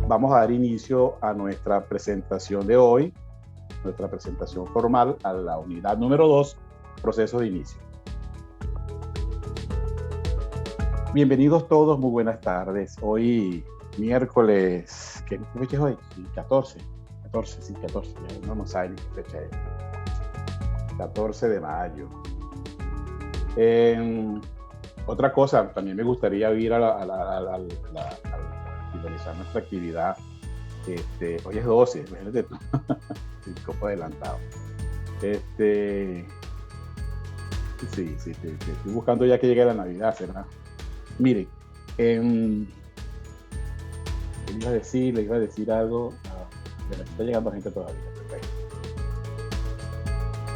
vamos a dar inicio a nuestra presentación de hoy, nuestra presentación formal a la unidad número 2, proceso de inicio. Bienvenidos todos, muy buenas tardes. Hoy miércoles, ¿qué fecha es hoy? 14, ya no saben qué fecha es. 14 de mayo. Otra cosa, también me gustaría ir a finalizar nuestra actividad. Hoy es 12, imagínate tú, un poco adelantado. Sí, estoy buscando ya que llegue la Navidad, ¿será? Miren, le iba a decir algo. Pero está llegando gente todavía. Perfecto.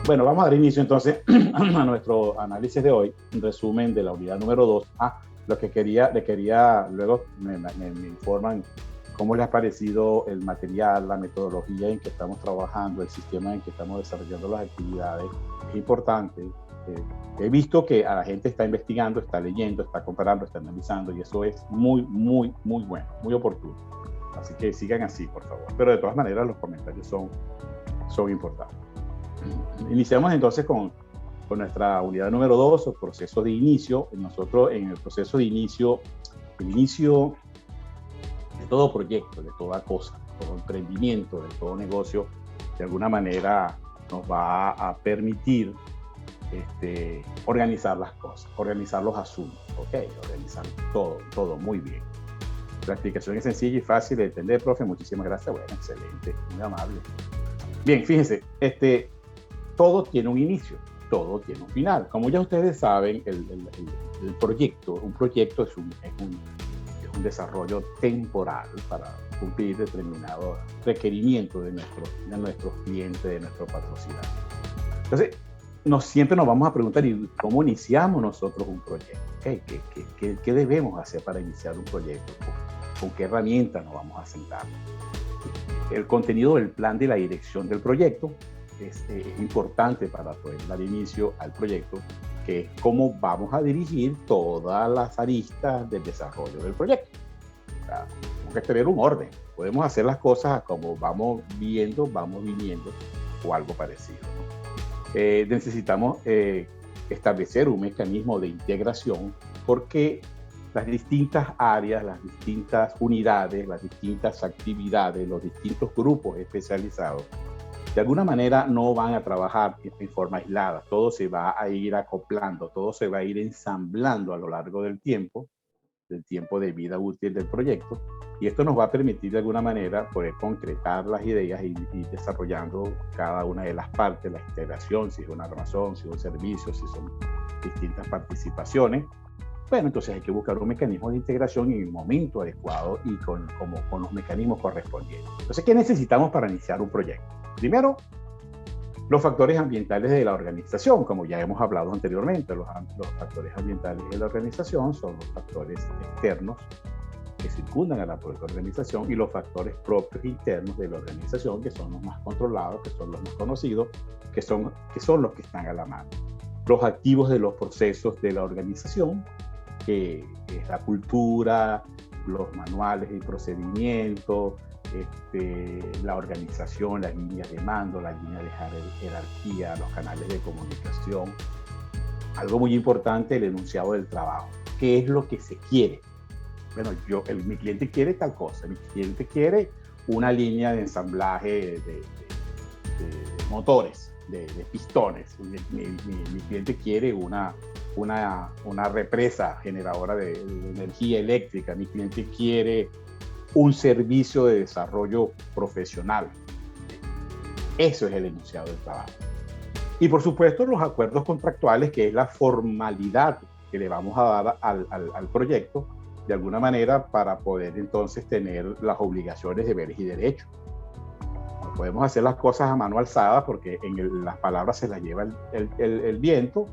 Bueno, vamos a dar inicio entonces a nuestro análisis de hoy, un resumen de la unidad número 2. Lo que quería, luego me informan cómo les ha parecido el material, la metodología en que estamos trabajando, el sistema en que estamos desarrollando las actividades. Es importante. He visto que a la gente está investigando, está leyendo, está comparando, está analizando, y eso es muy, muy, muy bueno, muy oportuno. Así que sigan así, por favor. Pero de todas maneras, los comentarios son importantes. Iniciamos entonces con nuestra unidad número 2, el proceso de inicio. Nosotros en el proceso de inicio, el inicio de todo proyecto, de toda cosa, de todo emprendimiento, de todo negocio, de alguna manera nos va a permitir organizar las cosas, organizar los asuntos, organizar todo muy bien. La explicación es sencilla y fácil de entender, profe. Muchísimas gracias. Bueno, excelente, muy amable. Bien, fíjense, todo tiene un inicio, todo tiene un final. Como ya ustedes saben, un proyecto es un desarrollo temporal para cumplir determinados requerimientos de nuestros clientes, de nuestros patrocinadores. Entonces, siempre nos vamos a preguntar, ¿y cómo iniciamos nosotros un proyecto? ¿Qué debemos hacer para iniciar un proyecto? ¿Con qué herramientas nos vamos a sentar? El contenido del plan de la dirección del proyecto es importante para poder dar inicio al proyecto, que es cómo vamos a dirigir todas las aristas del desarrollo del proyecto. O sea, tenemos que tener un orden. Podemos hacer las cosas como vamos viendo, vamos viniendo o algo parecido, ¿no? Necesitamos establecer un mecanismo de integración, porque las distintas áreas, las distintas unidades, las distintas actividades, los distintos grupos especializados, de alguna manera no van a trabajar en forma aislada. Todo se va a ir acoplando, todo se va a ir ensamblando a lo largo del tiempo de vida útil del proyecto, y esto nos va a permitir de alguna manera poder concretar las ideas y desarrollando cada una de las partes, la integración, si es una razón, si es un servicio, si son distintas participaciones. Bueno, entonces hay que buscar un mecanismo de integración en el momento adecuado y con los mecanismos correspondientes. Entonces, ¿qué necesitamos para iniciar un proyecto? Primero, los factores ambientales de la organización, como ya hemos hablado anteriormente. Los factores ambientales de la organización son los factores externos que circundan a la propia organización, y los factores propios internos de la organización, que son los más controlados, que son los más conocidos, que son los que están a la mano. Los activos de los procesos de la organización, que es la cultura, los manuales y procedimientos, la organización, las líneas de mando, las líneas de jerarquía, los canales de comunicación. Algo muy importante, el enunciado del trabajo. ¿Qué es lo que se quiere? Bueno, mi cliente quiere tal cosa. Mi cliente quiere una línea de ensamblaje de motores, de pistones. Mi cliente quiere una represa generadora de energía eléctrica. Mi cliente quiere un servicio de desarrollo profesional. Eso es el enunciado del trabajo. Y por supuesto, los acuerdos contractuales, que es la formalidad que le vamos a dar al proyecto, de alguna manera, para poder entonces tener las obligaciones, deberes y derechos. No podemos hacer las cosas a mano alzada, porque las palabras se las lleva el viento,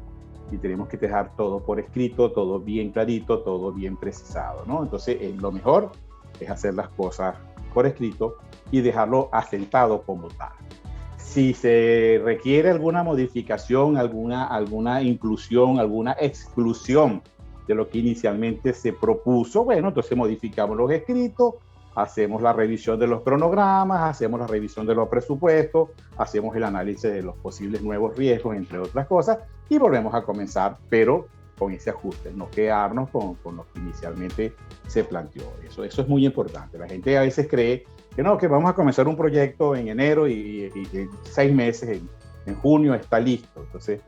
y tenemos que dejar todo por escrito, todo bien clarito, todo bien precisado, ¿no? Entonces, lo mejor es hacer las cosas por escrito y dejarlo asentado como tal. Si se requiere alguna modificación, alguna inclusión, alguna exclusión de lo que inicialmente se propuso, bueno, entonces modificamos los escritos, hacemos la revisión de los cronogramas, hacemos la revisión de los presupuestos, hacemos el análisis de los posibles nuevos riesgos, entre otras cosas, y volvemos a comenzar, pero con ese ajuste, no quedarnos con lo que inicialmente se planteó. Eso es muy importante. La gente a veces cree que no, que vamos a comenzar un proyecto en enero y 6 meses, en junio está listo. Entonces,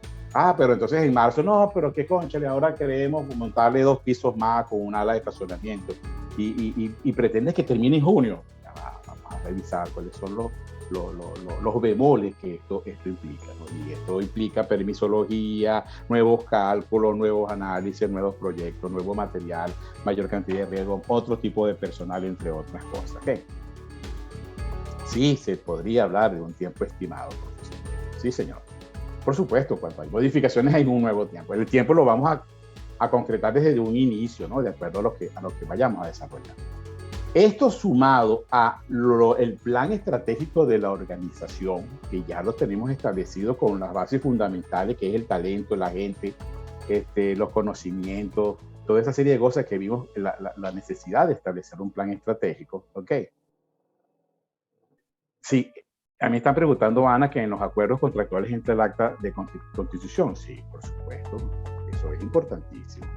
pero entonces en marzo, no, pero qué cónchale, ahora queremos montarle 2 pisos más con un ala de estacionamiento y pretendes que termine en junio. Ya vamos a revisar cuáles son los bemoles que esto implica, ¿no? Y esto implica permisología, nuevos cálculos, nuevos análisis, nuevos proyectos, nuevo material, mayor cantidad de riesgo, otro tipo de personal, entre otras cosas. ¿Okay? Sí, se podría hablar de un tiempo estimado, profesor. Sí, señor. Por supuesto, cuando hay modificaciones hay un nuevo tiempo. El tiempo lo vamos a concretar desde un inicio, ¿no? De acuerdo a lo que vayamos a desarrollar. Esto sumado a el plan estratégico de la organización, que ya lo tenemos establecido con las bases fundamentales, que es el talento, la gente, los conocimientos, toda esa serie de cosas que vimos, la necesidad de establecer un plan estratégico. ¿Ok? Sí, a mí están preguntando, Ana, que en los acuerdos contractuales entre el acta de constitución. Sí, por supuesto, eso es importantísimo.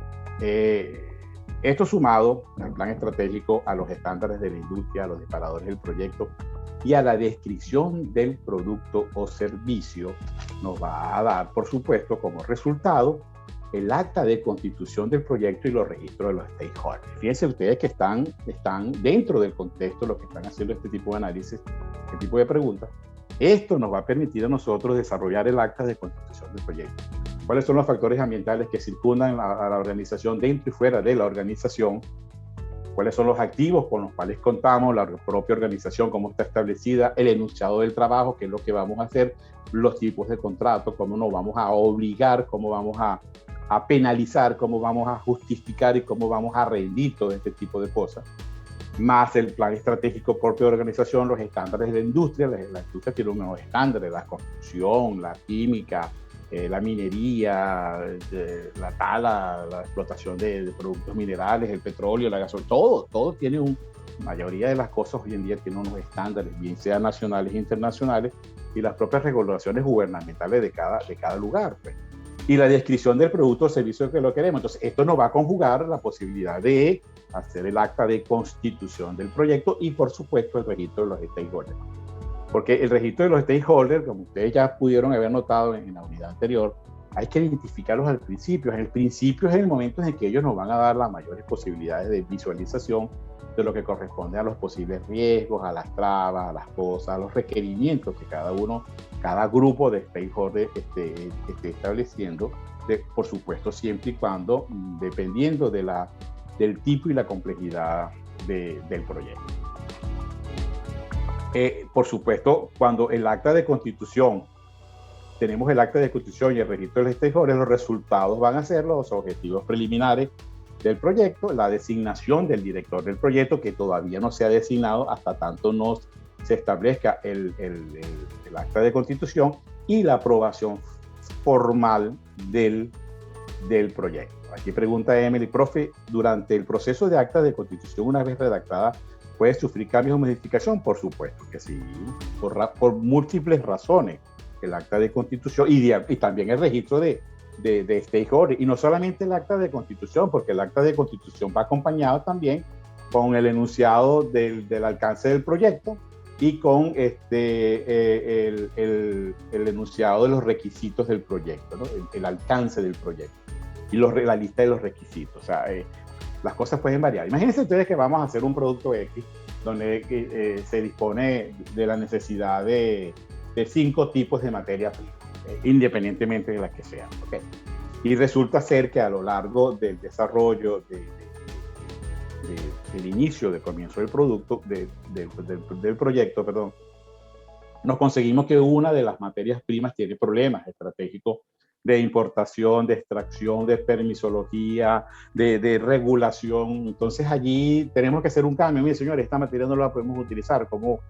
Esto sumado al plan estratégico, a los estándares de la industria, a los disparadores del proyecto y a la descripción del producto o servicio, nos va a dar, por supuesto, como resultado, el acta de constitución del proyecto y los registros de los stakeholders. Fíjense ustedes que están dentro del contexto, los que están haciendo este tipo de análisis, este tipo de preguntas. Esto nos va a permitir a nosotros desarrollar el acta de constitución del proyecto. ¿Cuáles son los factores ambientales que circundan a la organización dentro y fuera de la organización? ¿Cuáles son los activos con los cuales contamos, la propia organización, cómo está establecida, el enunciado del trabajo, qué es lo que vamos a hacer, los tipos de contrato, cómo nos vamos a obligar, cómo vamos a penalizar, cómo vamos a justificar y cómo vamos a rendir todo este tipo de cosas? Más el plan estratégico propio de organización, los estándares de la industria. La industria tiene unos estándares, la construcción, la química, la minería, la tala, la explotación de productos minerales, el petróleo, la gasolina, todo tiene mayoría de las cosas hoy en día tienen unos estándares, bien sean nacionales e internacionales, y las propias regulaciones gubernamentales de cada lugar, pues. Y la descripción del producto o servicio que lo queremos. Entonces, esto nos va a conjugar la posibilidad de hacer el acta de constitución del proyecto y, por supuesto, el registro de los stakeholders. Porque el registro de los stakeholders, como ustedes ya pudieron haber notado en la unidad anterior, hay que identificarlos al principio. En el principio es el momento en el que ellos nos van a dar las mayores posibilidades de visualización de lo que corresponde a los posibles riesgos, a las trabas, a las cosas, a los requerimientos que cada grupo de stakeholders esté estableciendo, por supuesto, siempre y cuando, dependiendo del tipo y la complejidad del proyecto. Por supuesto, cuando el acta de constitución, tenemos el acta de constitución y el registro de los stakeholders, los resultados van a ser los objetivos preliminares del proyecto, la designación del director del proyecto, que todavía no se ha designado hasta tanto no se establezca el acta de constitución, y la aprobación formal del proyecto. Aquí pregunta Emily, profe, durante el proceso de acta de constitución, una vez redactada, ¿puede sufrir cambios o modificación? Por supuesto que sí, por múltiples razones. El acta de constitución y también el registro de stakeholders, y no solamente el acta de constitución, porque el acta de constitución va acompañado también con el enunciado del alcance del proyecto y con el enunciado de los requisitos del proyecto, ¿no? El alcance del proyecto y la lista de los requisitos. O sea, las cosas pueden variar. Imagínense ustedes que vamos a hacer un producto X donde se dispone de la necesidad de 5 tipos de materia prima, independientemente de las que sean. ¿Okay? Y resulta ser que a lo largo del desarrollo, del inicio, del comienzo del producto, del proyecto, perdón, nos conseguimos que una de las materias primas tiene problemas estratégicos de importación, de extracción, de permisología, de regulación. Entonces allí tenemos que hacer un cambio. Mire, señores, esta materia no la podemos utilizar. ¿Cómo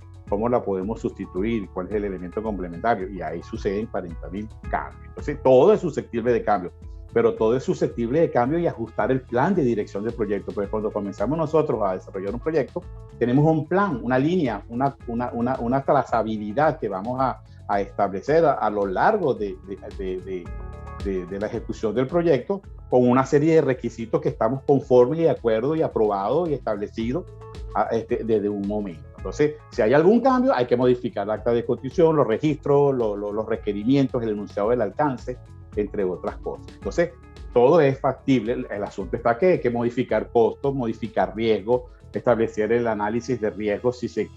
la podemos sustituir? ¿Cuál es el elemento complementario? Y ahí suceden 40.000 cambios. Entonces todo es susceptible de cambio. pero todo es susceptible de cambio y ajustar el plan de dirección del proyecto. Porque cuando comenzamos nosotros a desarrollar un proyecto, tenemos un plan, una línea, una trazabilidad que vamos a establecer a lo largo de la ejecución del proyecto, con una serie de requisitos que estamos conformes y de acuerdo y aprobados y establecidos desde un momento. Entonces, si hay algún cambio, hay que modificar el acta de constitución, los registros, los requerimientos, el enunciado del alcance, entre otras cosas. Entonces, todo es factible. El asunto está que hay que modificar costos, modificar riesgos, establecer el análisis de riesgos si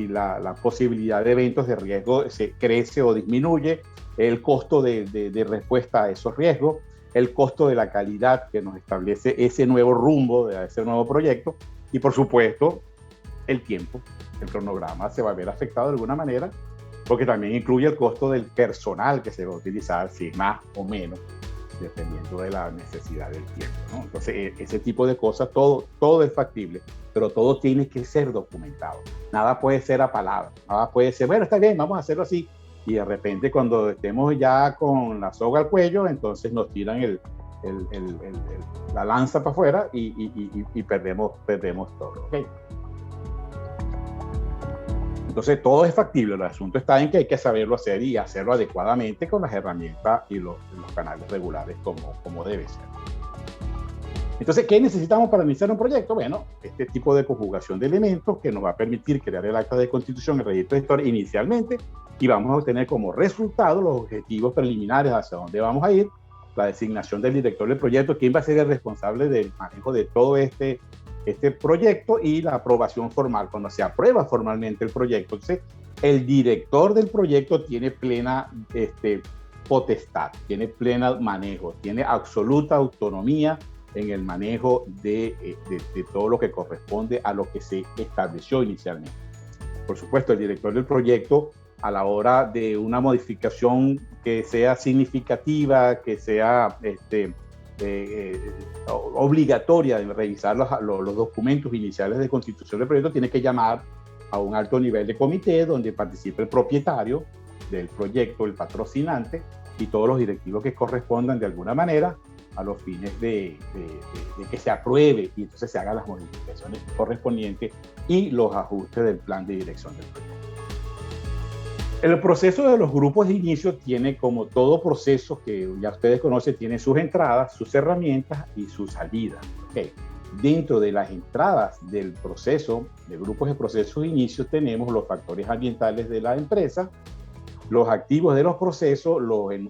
la posibilidad de eventos de riesgo se crece o disminuye, el costo de respuesta a esos riesgos, el costo de la calidad que nos establece ese nuevo rumbo, de ese nuevo proyecto, y por supuesto, el tiempo, el cronograma se va a ver afectado de alguna manera, porque también incluye el costo del personal que se va a utilizar, si es más o menos, dependiendo de la necesidad del tiempo, ¿no? Entonces, ese tipo de cosas, todo es factible, pero todo tiene que ser documentado. Nada puede ser a palabra, nada puede ser, bueno, está bien, vamos a hacerlo así, y de repente cuando estemos ya con la soga al cuello, entonces nos tiran la lanza para afuera y perdemos todo, ¿ok? Entonces todo es factible, el asunto está en que hay que saberlo hacer y hacerlo adecuadamente con las herramientas y los canales regulares como debe ser. Entonces, ¿qué necesitamos para iniciar un proyecto? Bueno, este tipo de conjugación de elementos que nos va a permitir crear el acta de constitución, el registro de historia inicialmente, y vamos a obtener como resultado los objetivos preliminares hacia dónde vamos a ir, la designación del director del proyecto, quién va a ser el responsable del manejo de todo este proyecto, y la aprobación formal, cuando se aprueba formalmente el proyecto. Entonces, el director del proyecto tiene plena potestad, tiene pleno manejo, tiene absoluta autonomía en el manejo de todo lo que corresponde a lo que se estableció inicialmente. Por supuesto, el director del proyecto, a la hora de una modificación que sea significativa, que sea obligatoria de revisar los documentos iniciales de constitución del proyecto, tiene que llamar a un alto nivel de comité donde participe el propietario del proyecto, el patrocinante y todos los directivos que correspondan de alguna manera a los fines de que se apruebe y entonces se hagan las modificaciones correspondientes y los ajustes del plan de dirección del proyecto. El proceso de los grupos de inicio tiene, como todo proceso que ya ustedes conocen, tiene sus entradas, sus herramientas y sus salidas. Okay. Dentro de las entradas del proceso, de grupos de procesos de inicio, tenemos los factores ambientales de la empresa, los activos de los procesos,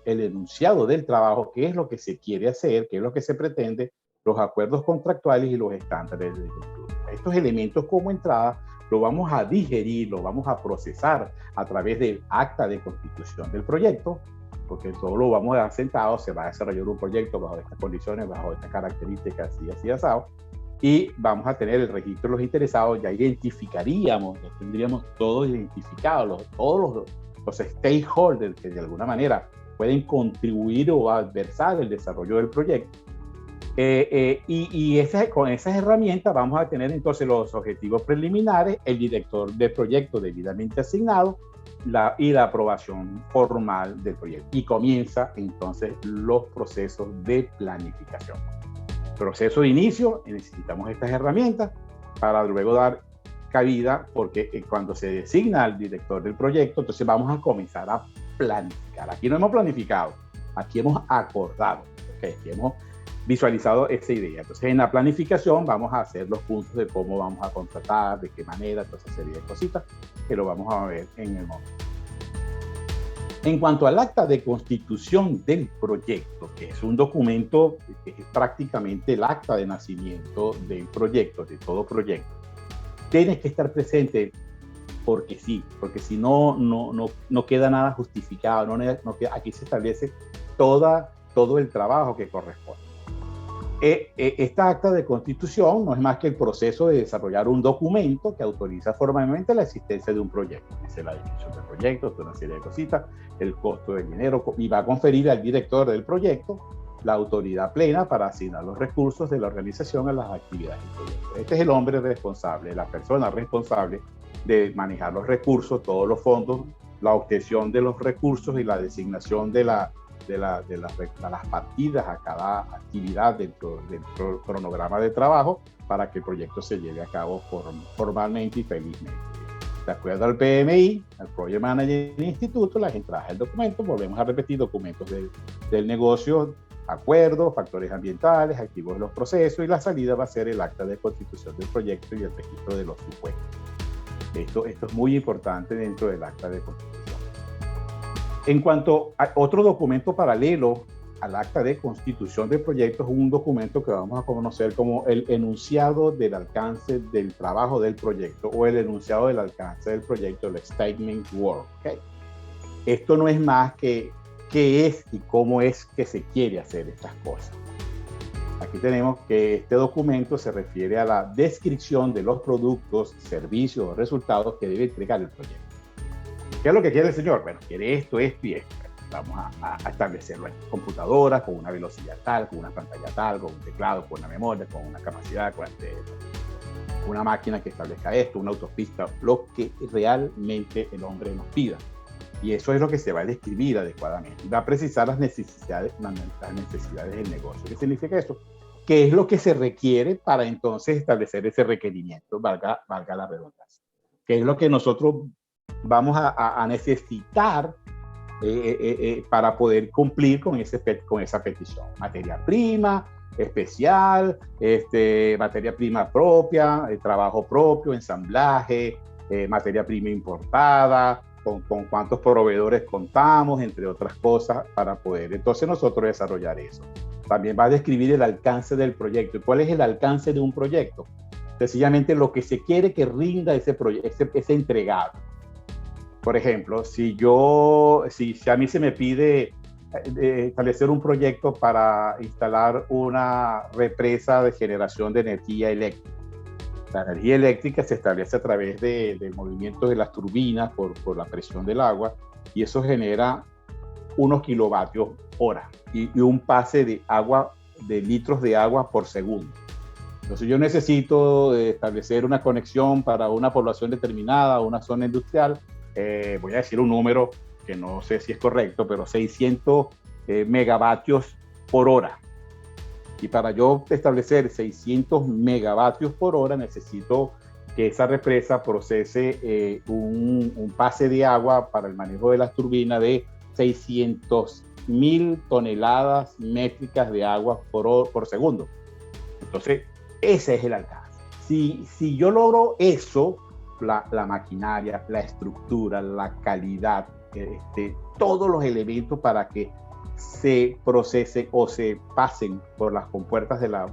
el enunciado del trabajo, qué es lo que se quiere hacer, qué es lo que se pretende, los acuerdos contractuales y los estándares de conducta. Estos elementos como entrada lo vamos a digerir, lo vamos a procesar a través del acta de constitución del proyecto, porque todo lo vamos a dar sentado, se va a desarrollar un proyecto bajo estas condiciones, bajo estas características, así, asado, y vamos a tener el registro de los interesados, ya identificaríamos, ya tendríamos todos identificados, todos los stakeholders que de alguna manera pueden contribuir o adversar el desarrollo del proyecto. Con esas herramientas vamos a tener entonces los objetivos preliminares, el director del proyecto debidamente asignado y la aprobación formal del proyecto. Y comienza entonces los procesos de planificación. Proceso de inicio, necesitamos estas herramientas para luego dar cabida, porque cuando se designa al director del proyecto, entonces vamos a comenzar a planificar. Aquí no hemos planificado, aquí hemos acordado, ¿okay? Aquí hemos visualizado esa idea. Entonces, en la planificación vamos a hacer los puntos de cómo vamos a contratar, de qué manera, toda esa serie de cositas que lo vamos a ver en el momento. En cuanto al acta de constitución del proyecto, que es un documento que es prácticamente el acta de nacimiento del proyecto, de todo proyecto, tienes que estar presente porque sí, porque si no queda nada justificado, aquí se establece todo el trabajo que corresponde. Esta acta de constitución no es más que el proceso de desarrollar un documento que autoriza formalmente la existencia de un proyecto. Dice la definición del proyecto, toda una serie de cositas, el costo del dinero, y va a conferir al director del proyecto la autoridad plena para asignar los recursos de la organización a las actividades del proyecto. Este es el hombre responsable, la persona responsable de manejar los recursos, todos los fondos, la obtención de los recursos y la designación de de las partidas a cada actividad dentro del cronograma de trabajo para que el proyecto se lleve a cabo formalmente y felizmente. De acuerdo al PMI, al Project Manager del Instituto, las entradas del documento, volvemos a repetir, documentos del negocio, acuerdos, factores ambientales, activos de los procesos, y la salida va a ser el acta de constitución del proyecto y el registro de los supuestos. Esto es muy importante dentro del acta de constitución. En cuanto a otro documento paralelo al acta de constitución del proyecto, es un documento que vamos a conocer como el enunciado del alcance del trabajo del proyecto, o el enunciado del alcance del proyecto, el Statement Work. ¿Okay? Esto no es más que qué es y cómo es que se quiere hacer estas cosas. Aquí tenemos que este documento se refiere a la descripción de los productos, servicios o resultados que debe entregar el proyecto. ¿Qué es lo que quiere el señor? Bueno, quiere esto, esto y esto. Vamos a establecerlo en computadoras, con una velocidad tal, con una pantalla tal, con un teclado, con una memoria, con una capacidad, con una máquina que establezca esto, una autopista, lo que realmente el hombre nos pida. Y eso es lo que se va a describir adecuadamente. Va a precisar las necesidades del negocio. ¿Qué significa esto? ¿Qué es lo que se requiere para entonces establecer ese requerimiento? Valga la redundancia. ¿Qué es lo que nosotros vamos a necesitar para poder cumplir con esa petición? Materia prima especial, materia prima propia, trabajo propio, ensamblaje, materia prima importada, con cuántos proveedores contamos, entre otras cosas, para poder entonces nosotros desarrollar eso. También va a describir el alcance del proyecto. ¿Cuál es el alcance de un proyecto? Sencillamente lo que se quiere que rinda ese entregado. Por ejemplo, si a mí se me pide establecer un proyecto para instalar una represa de generación de energía eléctrica. La energía eléctrica se establece a través del movimiento de las turbinas por la presión del agua, y eso genera unos kilovatios hora y un pase de litros de agua por segundo. Entonces yo necesito establecer una conexión para una población determinada, una zona industrial, voy a decir un número que no sé si es correcto, pero 600 megavatios por hora. Y para yo establecer 600 megavatios por hora, necesito que esa represa procese un pase de agua para el manejo de las turbinas de 600.000 toneladas métricas de agua por segundo. Entonces, ese es el alcance. Si yo logro eso, la maquinaria, la estructura, la calidad, todos los elementos para que se procesen o se pasen por las compuertas de la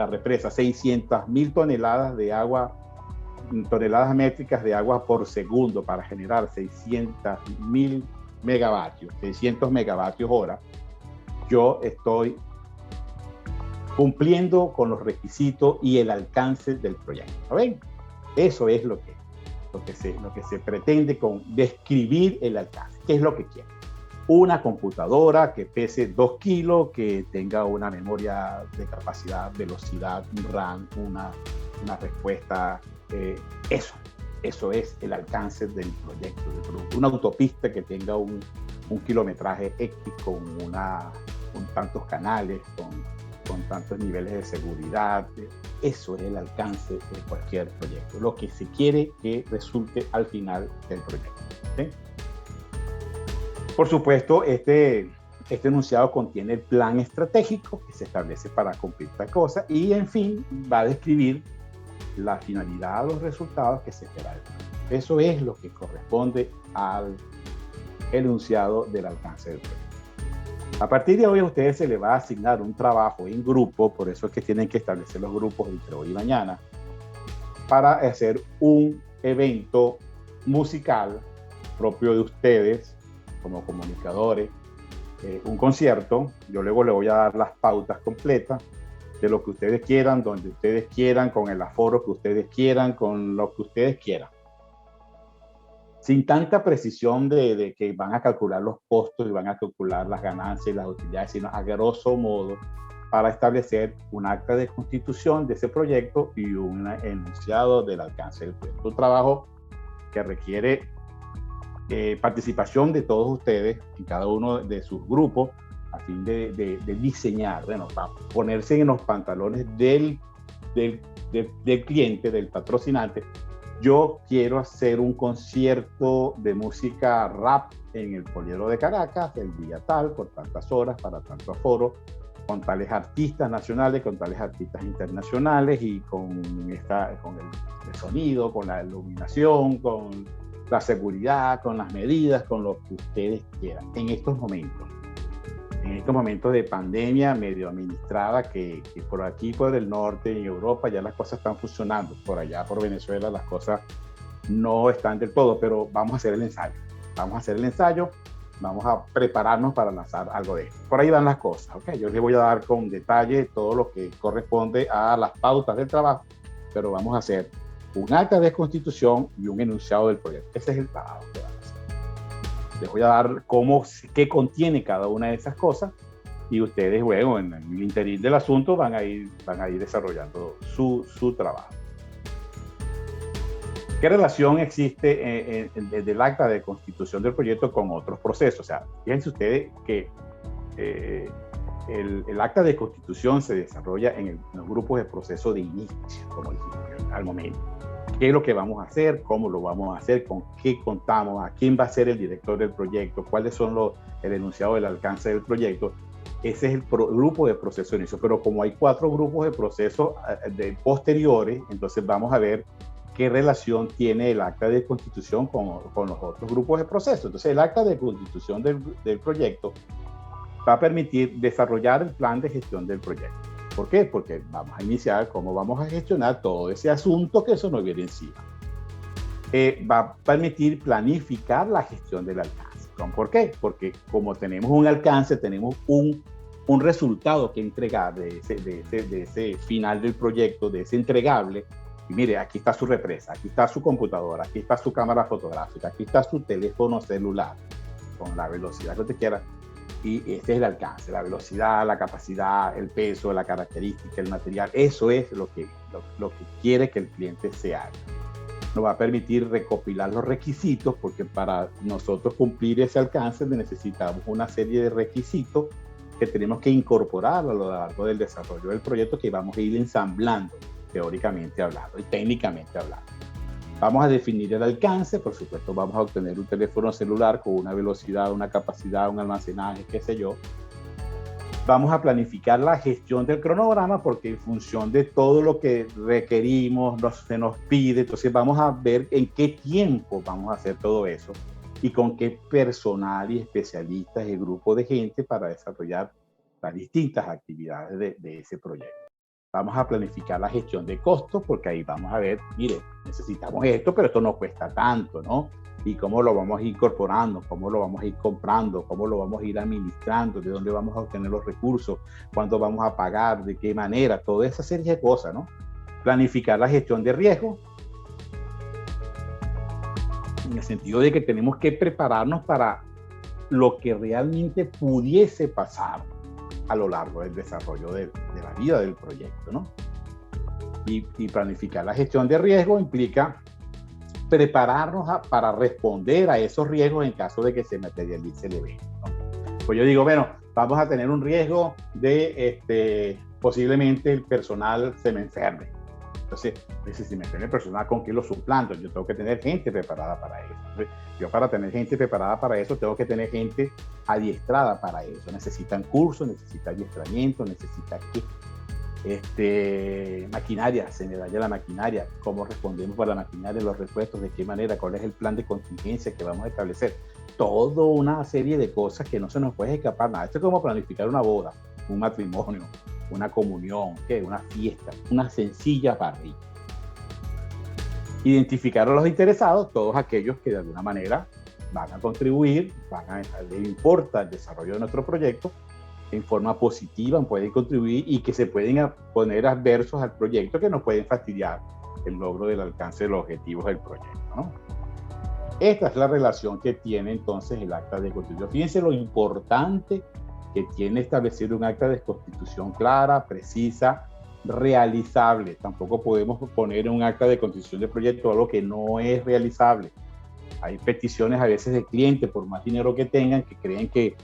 represa, 600.000 toneladas de agua, toneladas métricas de agua por segundo, para generar 600.000 megavatios, 600 megavatios hora, yo estoy cumpliendo con los requisitos y el alcance del proyecto. ¿Ven? Eso es lo que se pretende con describir el alcance. ¿Qué es lo que quiere? Una computadora que pese 2 kilos, que tenga una memoria de capacidad, velocidad, un RAM, una respuesta. Eso es el alcance del proyecto. Una autopista que tenga un kilometraje X con tantos canales, con tantos niveles de seguridad. Eso es el alcance de cualquier proyecto, lo que se quiere que resulte al final del proyecto. ¿Sí? Por supuesto, este enunciado contiene el plan estratégico que se establece para cumplir esta cosa, y en fin va a describir la finalidad, los resultados que se espera del plan. Eso es lo que corresponde al enunciado del alcance del proyecto. A partir de hoy a ustedes se les va a asignar un trabajo en grupo, por eso es que tienen que establecer los grupos entre hoy y mañana, para hacer un evento musical propio de ustedes como comunicadores, un concierto. Yo luego le voy a dar las pautas completas de lo que ustedes quieran, donde ustedes quieran, con el aforo que ustedes quieran, con lo que ustedes quieran. Sin tanta precisión de que van a calcular los costos y van a calcular las ganancias y las utilidades, sino a grosso modo para establecer un acta de constitución de ese proyecto y un enunciado del alcance del proyecto. Un trabajo que requiere participación de todos ustedes en cada uno de sus grupos a fin de diseñar, bueno, para ponerse en los pantalones del cliente, del patrocinante. Yo quiero hacer un concierto de música rap en el Poliedro de Caracas, el día tal, por tantas horas, para tanto aforo, con tales artistas nacionales, con tales artistas internacionales y con el sonido, con la iluminación, con la seguridad, con las medidas, con lo que ustedes quieran. En estos momentos de pandemia medio administrada, que por aquí, por el norte, en Europa, ya las cosas están funcionando. Por allá, por Venezuela, las cosas no están del todo, pero vamos a hacer el ensayo. Vamos a prepararnos para lanzar algo de esto. Por ahí van las cosas, ¿ok? Yo les voy a dar con detalle todo lo que corresponde a las pautas del trabajo, pero vamos a hacer un acta de constitución y un enunciado del proyecto. Ese es el trabajo que vamos a hacer. Les voy a dar qué contiene cada una de esas cosas y ustedes, bueno, en el interín del asunto van a ir desarrollando su trabajo. ¿Qué relación existe del acta de constitución del proyecto con otros procesos? O sea, fíjense ustedes que el acta de constitución se desarrolla en los grupos de proceso de inicio, como dijimos al momento. ¿Qué es lo que vamos a hacer? ¿Cómo lo vamos a hacer? ¿Con qué contamos? ¿A quién va a ser el director del proyecto? ¿Cuáles son el enunciado del alcance del proyecto? Ese es el grupo de proceso de inicio. Pero como hay 4 grupos de proceso posteriores, entonces vamos a ver qué relación tiene el acta de constitución con los otros grupos de proceso. Entonces, el acta de constitución del proyecto va a permitir desarrollar el plan de gestión del proyecto. ¿Por qué? Porque vamos a iniciar cómo vamos a gestionar todo ese asunto que eso nos viene encima. Va a permitir planificar la gestión del alcance. ¿Por qué? Porque como tenemos un alcance, tenemos un resultado que entregar de ese final del proyecto, de ese entregable. Y mire, aquí está su represa, aquí está su computadora, aquí está su cámara fotográfica, aquí está su teléfono celular, con la velocidad que usted quiera. Y este es el alcance, la velocidad, la capacidad, el peso, la característica, el material. Eso es lo que quiere que el cliente se haga. Nos va a permitir recopilar los requisitos, porque para nosotros cumplir ese alcance necesitamos una serie de requisitos que tenemos que incorporar a lo largo del desarrollo del proyecto, que vamos a ir ensamblando, teóricamente hablando y técnicamente hablando. Vamos a definir el alcance, por supuesto vamos a obtener un teléfono celular con una velocidad, una capacidad, un almacenaje, qué sé yo. Vamos a planificar la gestión del cronograma, porque en función de todo lo que requerimos, se nos pide, entonces vamos a ver en qué tiempo vamos a hacer todo eso y con qué personal y especialistas y grupo de gente para desarrollar las distintas actividades de ese proyecto. Vamos a planificar la gestión de costos, porque ahí vamos a ver, mire, necesitamos esto, pero esto no cuesta tanto, ¿no? Y cómo lo vamos a ir incorporando, cómo lo vamos a ir comprando, cómo lo vamos a ir administrando, de dónde vamos a obtener los recursos, cuánto vamos a pagar, de qué manera, toda esa serie de cosas, ¿no? Planificar la gestión de riesgo, en el sentido de que tenemos que prepararnos para lo que realmente pudiese pasar a lo largo del desarrollo de la vida del proyecto, ¿no? Y planificar la gestión de riesgo implica prepararnos para responder a esos riesgos en caso de que se materialice el evento, ¿no? Pues yo digo, bueno, vamos a tener un riesgo de posiblemente el personal se me enferme. Entonces, si me enferma el personal, ¿con quién lo suplanto? Yo tengo que tener gente preparada para eso. Entonces, yo para tener gente preparada para eso, tengo que tener gente adiestrada para eso. Necesitan cursos, necesita adiestramiento, necesita maquinaria, se me daña la maquinaria, cómo respondemos para la maquinaria, los repuestos, de qué manera, cuál es el plan de contingencia que vamos a establecer. Toda una serie de cosas que no se nos puede escapar nada. Esto es como planificar una boda, un matrimonio, una comunión, una fiesta, una sencilla parrilla. Identificar a los interesados, todos aquellos que de alguna manera van a contribuir, les importa el desarrollo de nuestro proyecto, en forma positiva pueden contribuir y que se pueden poner adversos al proyecto, que nos pueden fastidiar el logro del alcance de los objetivos del proyecto, ¿no? Esta es la relación que tiene entonces el acta de constitución. Fíjense lo importante que tiene establecer un acta de constitución clara, precisa, realizable. Tampoco podemos poner en un acta de constitución de proyecto algo que no es realizable. Hay peticiones a veces de clientes, por más dinero que tengan, que creen que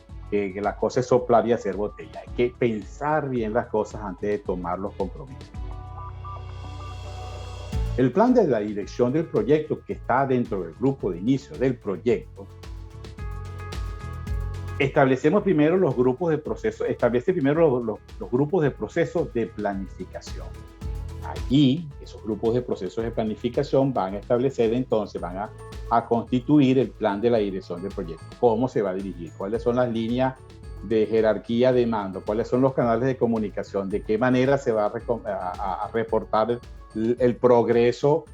la cosa es soplar y hacer botella. Hay que pensar bien las cosas antes de tomar los compromisos. El plan de la dirección del proyecto, que está dentro del grupo de inicio del proyecto, establecemos primero los grupos de proceso, establece primero los grupos de procesos de planificación. Allí, esos grupos de procesos de planificación van a establecer entonces, van a constituir el plan de la dirección del proyecto. ¿Cómo se va a dirigir? ¿Cuáles son las líneas de jerarquía de mando? ¿Cuáles son los canales de comunicación? ¿De qué manera se va a reportar el progreso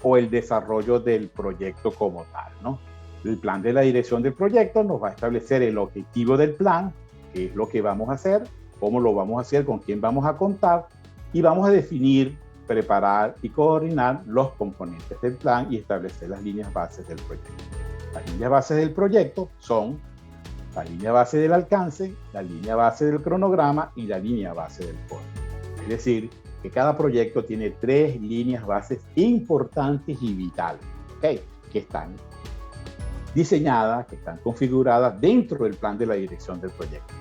o el desarrollo del proyecto como tal, ¿no? El plan de la dirección del proyecto nos va a establecer el objetivo del plan, qué es lo que vamos a hacer, cómo lo vamos a hacer, con quién vamos a contar, y vamos a definir, preparar y coordinar los componentes del plan y establecer las líneas bases del proyecto. Las líneas bases del proyecto son la línea base del alcance, la línea base del cronograma y la línea base del costo. Es decir, que cada proyecto tiene 3 líneas bases importantes y vitales, ¿okay? Que están diseñadas, que están configuradas dentro del plan de la dirección del proyecto.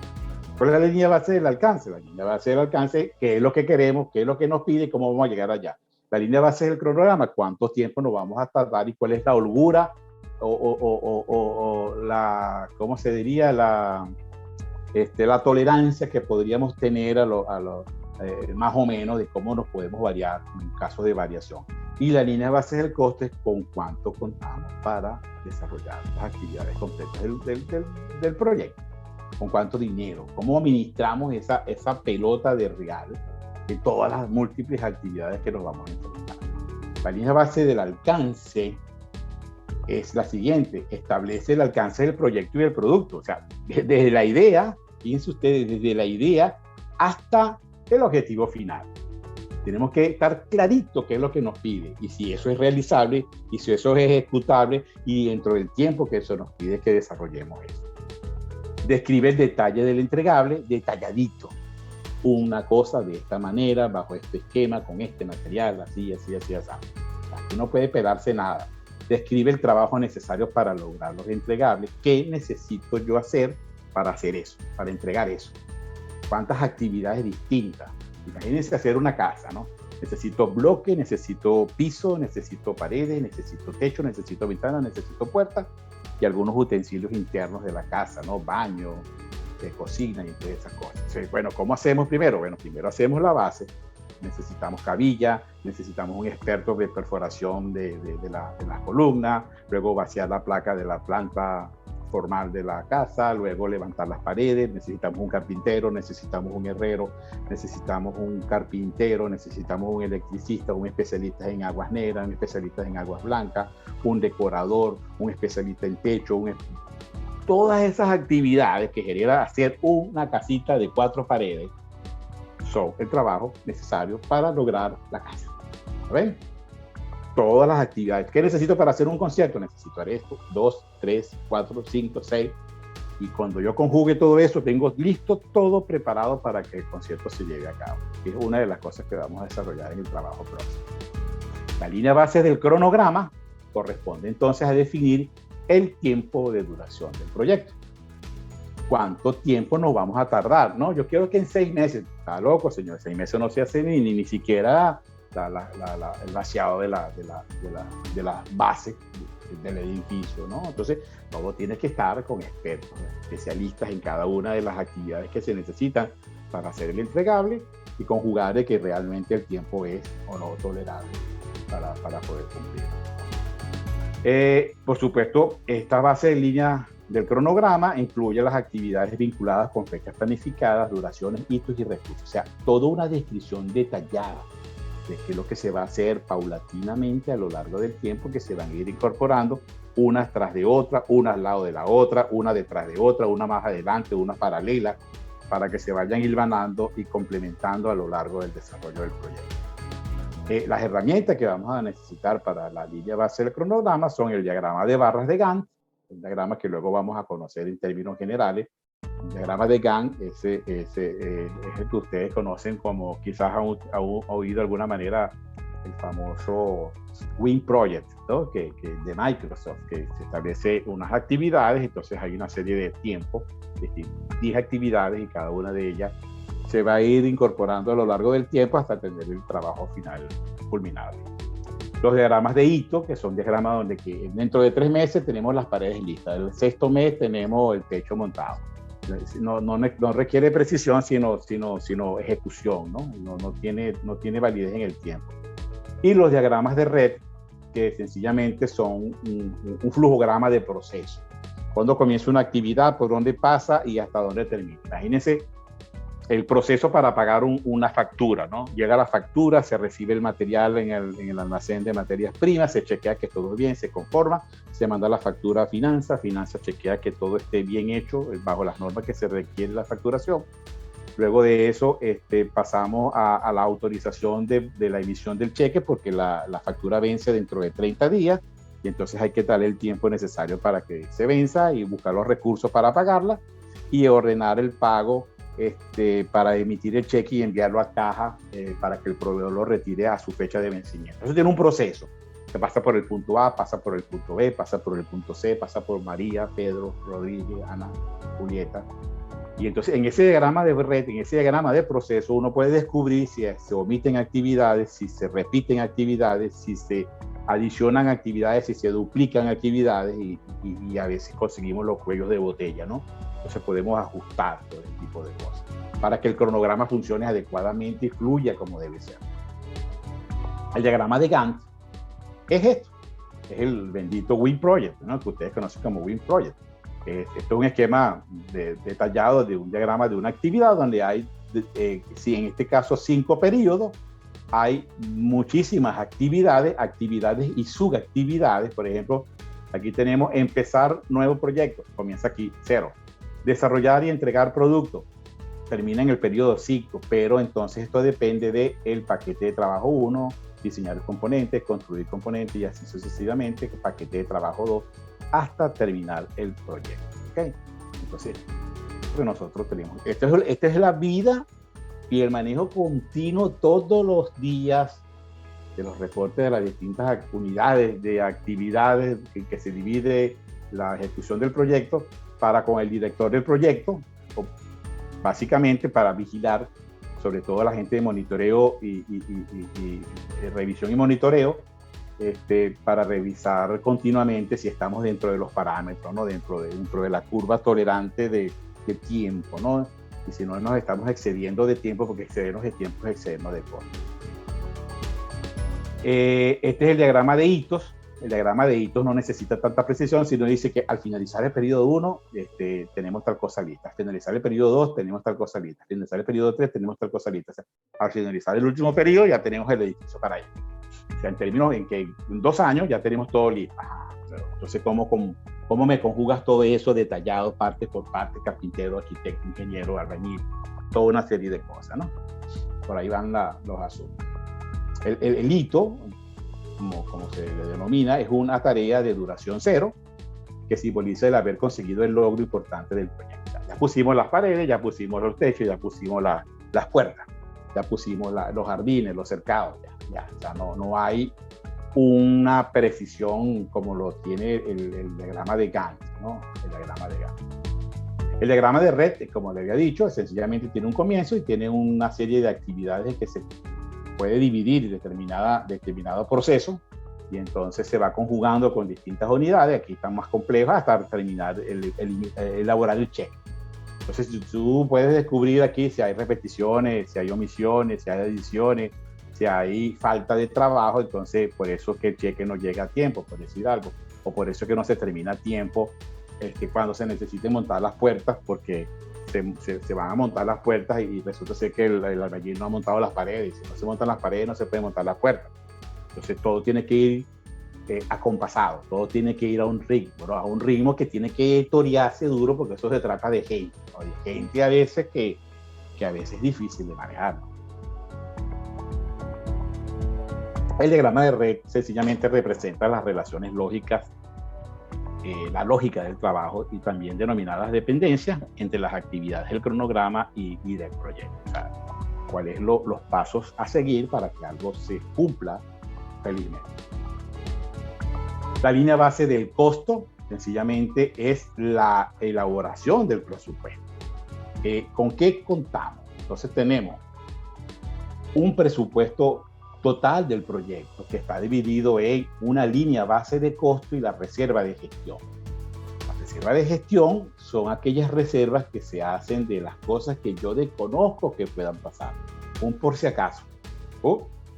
¿Cuál es la línea base del alcance? La línea base del alcance, ¿qué es lo que queremos? ¿Qué es lo que nos pide? ¿Cómo vamos a llegar allá? La línea base del cronograma, ¿cuánto tiempo nos vamos a tardar y cuál es la holgura o la, ¿cómo se diría? La tolerancia que podríamos tener más o menos de cómo nos podemos variar en caso de variación. Y la línea base del costo es con cuánto contamos para desarrollar las actividades completas del proyecto. Con cuánto dinero, cómo administramos esa pelota de real de todas las múltiples actividades que nos vamos a enfrentar. La línea base del alcance es la siguiente: establece el alcance del proyecto y del producto. O sea, desde la idea, fíjense ustedes, desde la idea hasta el objetivo final. Tenemos que estar clarito qué es lo que nos pide y si eso es realizable y si eso es ejecutable y dentro del tiempo que eso nos pide que desarrollemos eso. Describe el detalle del entregable detalladito. Una cosa de esta manera, bajo este esquema, con este material, así. Aquí no puede pelarse nada. Describe el trabajo necesario para lograr los entregables. ¿Qué necesito yo hacer para hacer eso, para entregar eso? ¿Cuántas actividades distintas? Imagínense hacer una casa, ¿no? Necesito bloque, necesito piso, necesito paredes, necesito techo, necesito ventanas, necesito puertas y algunos utensilios internos de la casa, ¿no? Baño, cocina y todas esas cosas. Entonces, bueno, ¿cómo hacemos primero? Bueno, primero hacemos la base. Necesitamos cabilla, necesitamos un experto de perforación de la columna, luego vaciar la placa de la planta formal de la casa, luego levantar las paredes, necesitamos un carpintero, necesitamos un herrero, necesitamos un carpintero, necesitamos un electricista, un especialista en aguas negras, un especialista en aguas blancas, un decorador, un especialista en techo, todas esas actividades que genera hacer una casita de 4 paredes son el trabajo necesario para lograr la casa. ¿Ven? Todas las actividades. ¿Qué necesito para hacer un concierto? Necesito esto, 2, 3, 4, 5, 6. Y cuando yo conjugue todo eso, tengo listo todo preparado para que el concierto se lleve a cabo. Es una de las cosas que vamos a desarrollar en el trabajo próximo. La línea base del cronograma corresponde entonces a definir el tiempo de duración del proyecto. ¿Cuánto tiempo nos vamos a tardar? No, yo quiero que en 6 meses. Está loco, señor. 6 meses no se hace ni siquiera el vaciado de la base del edificio, ¿no? Entonces, todo tiene que estar con expertos, especialistas en cada una de las actividades que se necesitan para hacer el entregable y conjugar de que realmente el tiempo es o no tolerable para poder cumplir. Por supuesto, esta base de línea del cronograma incluye las actividades vinculadas con fechas planificadas, duraciones, hitos y recursos. O sea, toda una descripción detallada de qué es lo que se va a hacer paulatinamente a lo largo del tiempo, que se van a ir incorporando unas tras de otra, una al lado de la otra, una detrás de otra, una más adelante, una paralela, para que se vayan hilvanando y complementando a lo largo del desarrollo del proyecto. Las herramientas que vamos a necesitar para la línea base del cronograma son el diagrama de barras de Gantt, el diagrama que luego vamos a conocer en términos generales. El diagrama de Gantt es el que ustedes conocen como, quizás han oído de alguna manera el famoso Win Project, ¿no? De Microsoft, que se establece unas actividades, entonces hay una serie de tiempo, de 10 actividades, y cada una de ellas se va a ir incorporando a lo largo del tiempo hasta tener el trabajo final culminado. Los diagramas de hito, que son diagramas donde dentro de 3 meses tenemos las paredes listas, el 6º mes tenemos el techo montado. No requiere precisión, sino ejecución, ¿no? No tiene validez en el tiempo. Y los diagramas de red, que sencillamente son un flujograma de proceso. Cuando comienza una actividad, por dónde pasa y hasta dónde termina. Imagínense el proceso para pagar una factura, ¿no? Llega la factura, se recibe el material en el almacén de materias primas, se chequea que todo es bien, se conforma, se manda la factura a finanzas chequea que todo esté bien hecho bajo las normas que se requiere la facturación. Luego de eso pasamos a la autorización de la emisión del cheque, porque la factura vence dentro de 30 días, y entonces hay que darle el tiempo necesario para que se venza y buscar los recursos para pagarla y ordenar el pago para emitir el cheque y enviarlo a caja para que el proveedor lo retire a su fecha de vencimiento. Eso tiene un proceso que pasa por el punto A, pasa por el punto B, pasa por el punto C, pasa por María, Pedro, Rodríguez, Ana, Julieta. Y entonces en ese diagrama de red, en ese diagrama de proceso, uno puede descubrir si se omiten actividades, si se repiten actividades, si se adicionan actividades, si se duplican actividades, y a veces conseguimos los cuellos de botella, ¿no? Entonces podemos ajustar todo ese tipo de cosas para que el cronograma funcione adecuadamente y fluya como debe ser. El diagrama de Gantt es esto, es el bendito Win Project, ¿no? Que ustedes conocen como Win Project. Esto es un esquema detallado de un diagrama de una actividad donde hay, si en este caso 5 periodos, hay muchísimas actividades y subactividades. Por ejemplo, aquí tenemos empezar nuevo proyecto, comienza aquí 0. Desarrollar y entregar producto, termina en el periodo 5, pero entonces esto depende del paquete de trabajo 1, diseñar componentes, construir componentes y así sucesivamente, paquete de trabajo 2, hasta terminar el proyecto. ¿Okay? Entonces, nosotros tenemos, esta es la vida y el manejo continuo todos los días de los reportes de las distintas unidades de actividades que se divide la ejecución del proyecto para con el director del proyecto, básicamente para vigilar sobre todo a la gente de monitoreo y revisión y monitoreo, para revisar continuamente si estamos dentro de los parámetros, ¿no? dentro de la curva tolerante de tiempo, ¿no? Y si no nos estamos excediendo de tiempo, porque excedernos de tiempo es excedernos de costo. Este es el diagrama de hitos. El diagrama de hitos no necesita tanta precisión, sino dice que al finalizar el periodo 1 tenemos tal cosa lista, al finalizar el periodo 2 tenemos tal cosa lista, al finalizar el periodo 3 tenemos tal cosa lista, o sea, al finalizar el último periodo ya tenemos el edificio para ello. O sea, en términos en que en 2 años ya tenemos todo listo. Entonces, ¿cómo me conjugas todo eso detallado, parte por parte, carpintero, arquitecto, ingeniero, albañil, toda una serie de cosas, ¿no? Por ahí van los asuntos. El hito, como se le denomina, es una tarea de duración 0 que simboliza el haber conseguido el logro importante del proyecto. Ya pusimos las paredes, ya pusimos los techos, ya pusimos las puertas, ya pusimos los jardines, los cercados, o sea, no hay una precisión como lo tiene el diagrama de Gantt, ¿no? El diagrama de Gantt. El diagrama de red, como le había dicho, sencillamente tiene un comienzo y tiene una serie de actividades que se puede dividir determinado proceso, y entonces se va conjugando con distintas unidades. Aquí están más complejas hasta terminar elaborar el cheque. Entonces tú puedes descubrir aquí si hay repeticiones, si hay omisiones, si hay adiciones, si hay falta de trabajo. Entonces por eso es que el cheque no llega a tiempo, por decir algo, o por eso es que no se termina a tiempo cuando se necesite montar las puertas, porque se van a montar las puertas y resulta ser que el albañil no ha montado las paredes. Si no se montan las paredes, no se puede montar las puertas. Entonces todo tiene que ir acompasado, todo tiene que ir a un ritmo, ¿no? A un ritmo que tiene que torearse duro, porque eso se trata de gente, ¿no? De gente a veces que a veces es difícil de manejar, ¿no? El diagrama de red sencillamente representa las relaciones lógicas, la lógica del trabajo, y también denominadas dependencias entre las actividades del cronograma y del proyecto. O sea, cuáles son los pasos a seguir para que algo se cumpla felizmente. La línea base del costo, sencillamente, es la elaboración del presupuesto. ¿Con qué contamos? Entonces tenemos un presupuesto total del proyecto que está dividido en una línea base de costo y la reserva de gestión. La reserva de gestión son aquellas reservas que se hacen de las cosas que yo desconozco que puedan pasar, un por si acaso,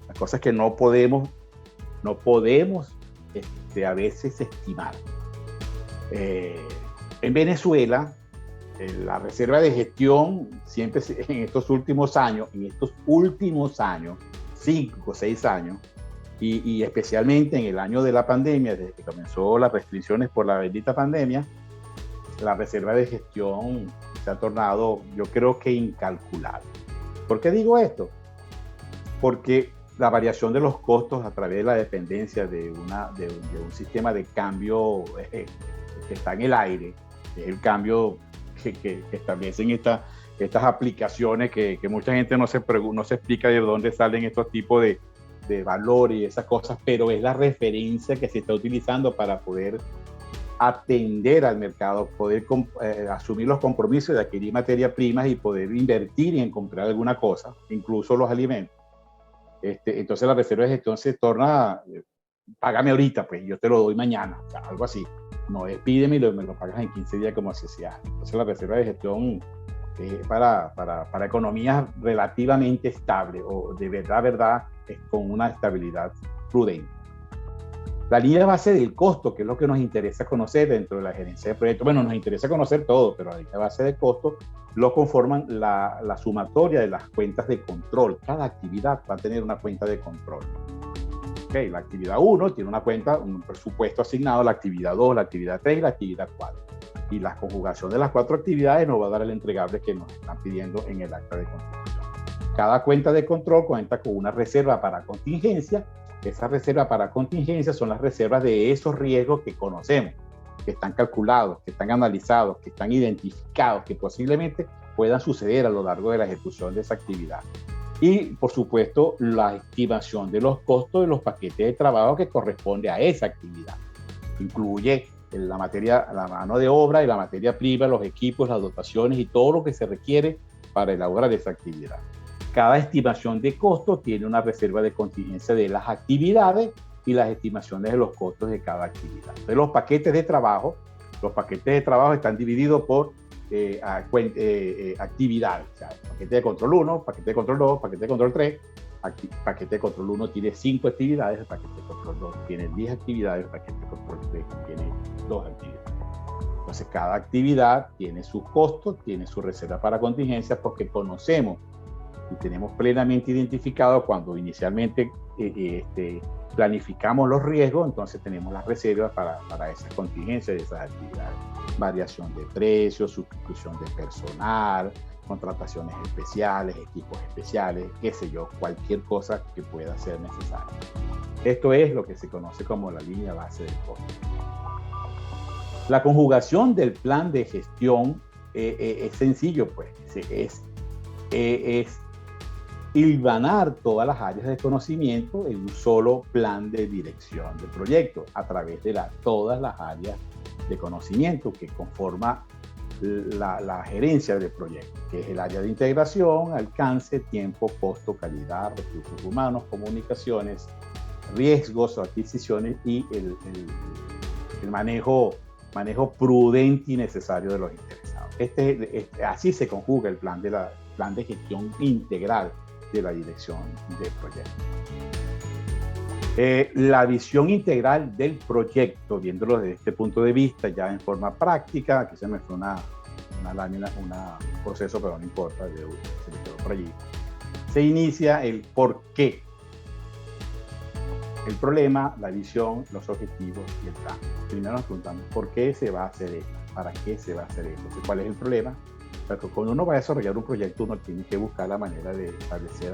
las cosas que no podemos a veces estimar. En Venezuela, la reserva de gestión siempre en estos últimos años, 5 o 6 años, y especialmente en el año de la pandemia, desde que comenzó las restricciones por la bendita pandemia, la reserva de gestión se ha tornado, yo creo que incalculable. ¿Por qué digo esto? Porque la variación de los costos a través de la dependencia de un sistema de cambio que está en el aire, el cambio que establecen estas aplicaciones que mucha gente no se explica de dónde salen estos tipos de valores y esas cosas, pero es la referencia que se está utilizando para poder atender al mercado, poder asumir los compromisos de adquirir materias primas y poder invertir en comprar alguna cosa, incluso los alimentos. Entonces la reserva de gestión se torna, págame ahorita, pues yo te lo doy mañana, o sea, algo así. No es pídeme y me lo pagas en 15 días como se hacía. Entonces la reserva de gestión para economías relativamente estables o de verdad, es con una estabilidad prudente. La línea base del costo, que es lo que nos interesa conocer dentro de la gerencia de proyectos. Bueno, nos interesa conocer todo, pero la línea base de costo lo conforman la sumatoria de las cuentas de control. Cada actividad va a tener una cuenta de control. Okay, la actividad 1 tiene una cuenta, un presupuesto asignado, la actividad 2, la actividad 3 y la actividad 4. Y la conjugación de las 4 actividades nos va a dar el entregable que nos están pidiendo en el acta de contribución. Cada cuenta de control cuenta con una reserva para contingencia. Esa reserva para contingencia son las reservas de esos riesgos que conocemos, que están calculados, que están analizados, que están identificados, que posiblemente puedan suceder a lo largo de la ejecución de esa actividad. Y, por supuesto, la estimación de los costos de los paquetes de trabajo que corresponde a esa actividad. Incluye la mano de obra y la materia prima, los equipos, las dotaciones y todo lo que se requiere para elaborar esa actividad. Cada estimación de costo tiene una reserva de contingencia de las actividades y las estimaciones de los costos de cada actividad. Entonces, los paquetes de trabajo están divididos por actividades. O sea, paquete de control 1, paquete de control 2, paquete de control 3. Paquete de control 1 tiene 5 actividades, el paquete de control 2 tiene 10 actividades, el paquete de control 3 tiene 2 actividades. Entonces, cada actividad tiene sus costos, tiene su reserva para contingencias, porque conocemos y tenemos plenamente identificado cuando inicialmente planificamos los riesgos, entonces tenemos las reservas para esas contingencias de esas actividades. Variación de precios, sustitución de personal, contrataciones especiales, equipos especiales, qué sé yo, cualquier cosa que pueda ser necesaria. Esto es lo que se conoce como la línea base del costo. La conjugación del plan de gestión es sencillo, pues, es hilvanar todas las áreas de conocimiento en un solo plan de dirección del proyecto a través de todas las áreas de conocimiento que conforma la gerencia del proyecto, que es el área de integración, alcance, tiempo, costo, calidad, recursos humanos, comunicaciones, riesgos, adquisiciones y el manejo prudente y necesario de los interesados. Así se conjuga el plan de gestión integral de la dirección del proyecto. La visión integral del proyecto, viéndolo desde este punto de vista ya en forma práctica, aquí se me fue una lámina, un proceso, pero no importa, se me quedó por allí. Se inicia el por qué, el problema, la visión, los objetivos y el plan. Primero nos preguntamos, ¿por qué se va a hacer esto? ¿Para qué se va a hacer esto? ¿Cuál es el problema? Porque cuando uno va a desarrollar un proyecto, uno tiene que buscar la manera de establecer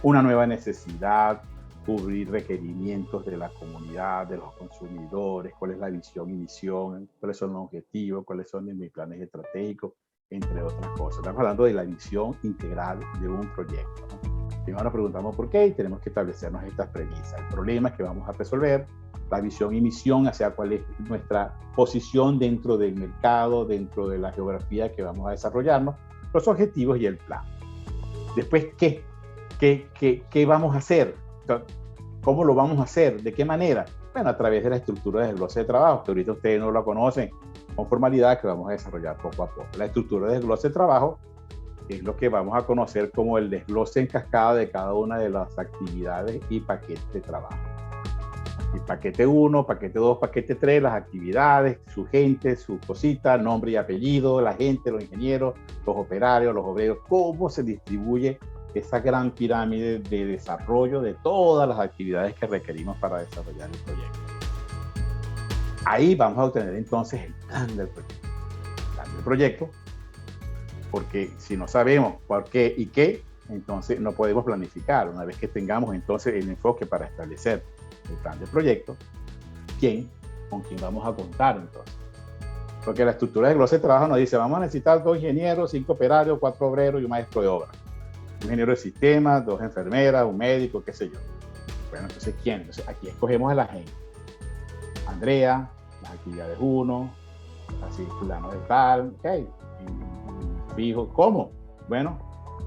una nueva necesidad, cubrir requerimientos de la comunidad, de los consumidores, cuál es la visión y misión, cuáles son los objetivos, cuáles son mis planes estratégicos, entre otras cosas. Estamos hablando de la visión integral de un proyecto, ¿no? Primero nos preguntamos por qué y tenemos que establecernos estas premisas, el problema que vamos a resolver, la visión y misión hacia cuál es nuestra posición dentro del mercado, dentro de la geografía que vamos a desarrollarnos, los objetivos y el plan. Después, ¿qué vamos a hacer? ¿Cómo lo vamos a hacer? ¿De qué manera? Bueno, a través de la estructura de desglose de trabajo, que ahorita ustedes no lo conocen con formalidad, que vamos a desarrollar poco a poco. La estructura de desglose de trabajo es lo que vamos a conocer como el desglose en cascada de cada una de las actividades y paquetes de trabajo. Y paquete 1, paquete 2, paquete 3, las actividades, su gente, su cosita, nombre y apellido, la gente, los ingenieros, los operarios, los obreros, cómo se distribuye esa gran pirámide de desarrollo de todas las actividades que requerimos para desarrollar el proyecto. Ahí vamos a obtener entonces el plan del proyecto. El plan del proyecto, porque si no sabemos por qué y qué, entonces no podemos planificar. Una vez que tengamos entonces el enfoque para establecer el plan del proyecto, con quién vamos a contar entonces. Porque la estructura de desglose de trabajo nos dice, vamos a necesitar 2 ingenieros, 5 operarios, 4 obreros y un maestro de obra. Un ingeniero de sistemas, 2 enfermeras, un médico, qué sé yo. Bueno, entonces, ¿quién? Entonces, aquí escogemos a la gente. Andrea, las actividades 1, así, fulano de tal, ok. Y fijo, ¿cómo? Bueno,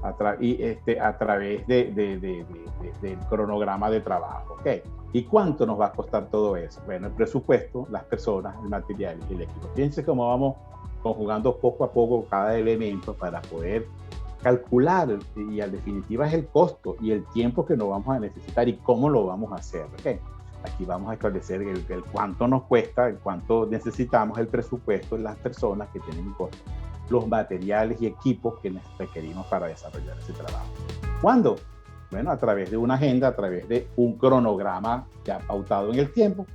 a través del cronograma de trabajo, ok. ¿Y cuánto nos va a costar todo eso? Bueno, el presupuesto, las personas, el material y el equipo. Fíjense cómo vamos conjugando poco a poco cada elemento para poder calcular, y en definitiva es el costo y el tiempo que nos vamos a necesitar y cómo lo vamos a hacer. ¿Okay? Aquí vamos a establecer el cuánto nos cuesta, el cuánto necesitamos, el presupuesto, las personas que tienen un costo, los materiales y equipos que requerimos para desarrollar ese trabajo. ¿Cuándo? Bueno, a través de una agenda, a través de un cronograma ya pautado en el tiempo.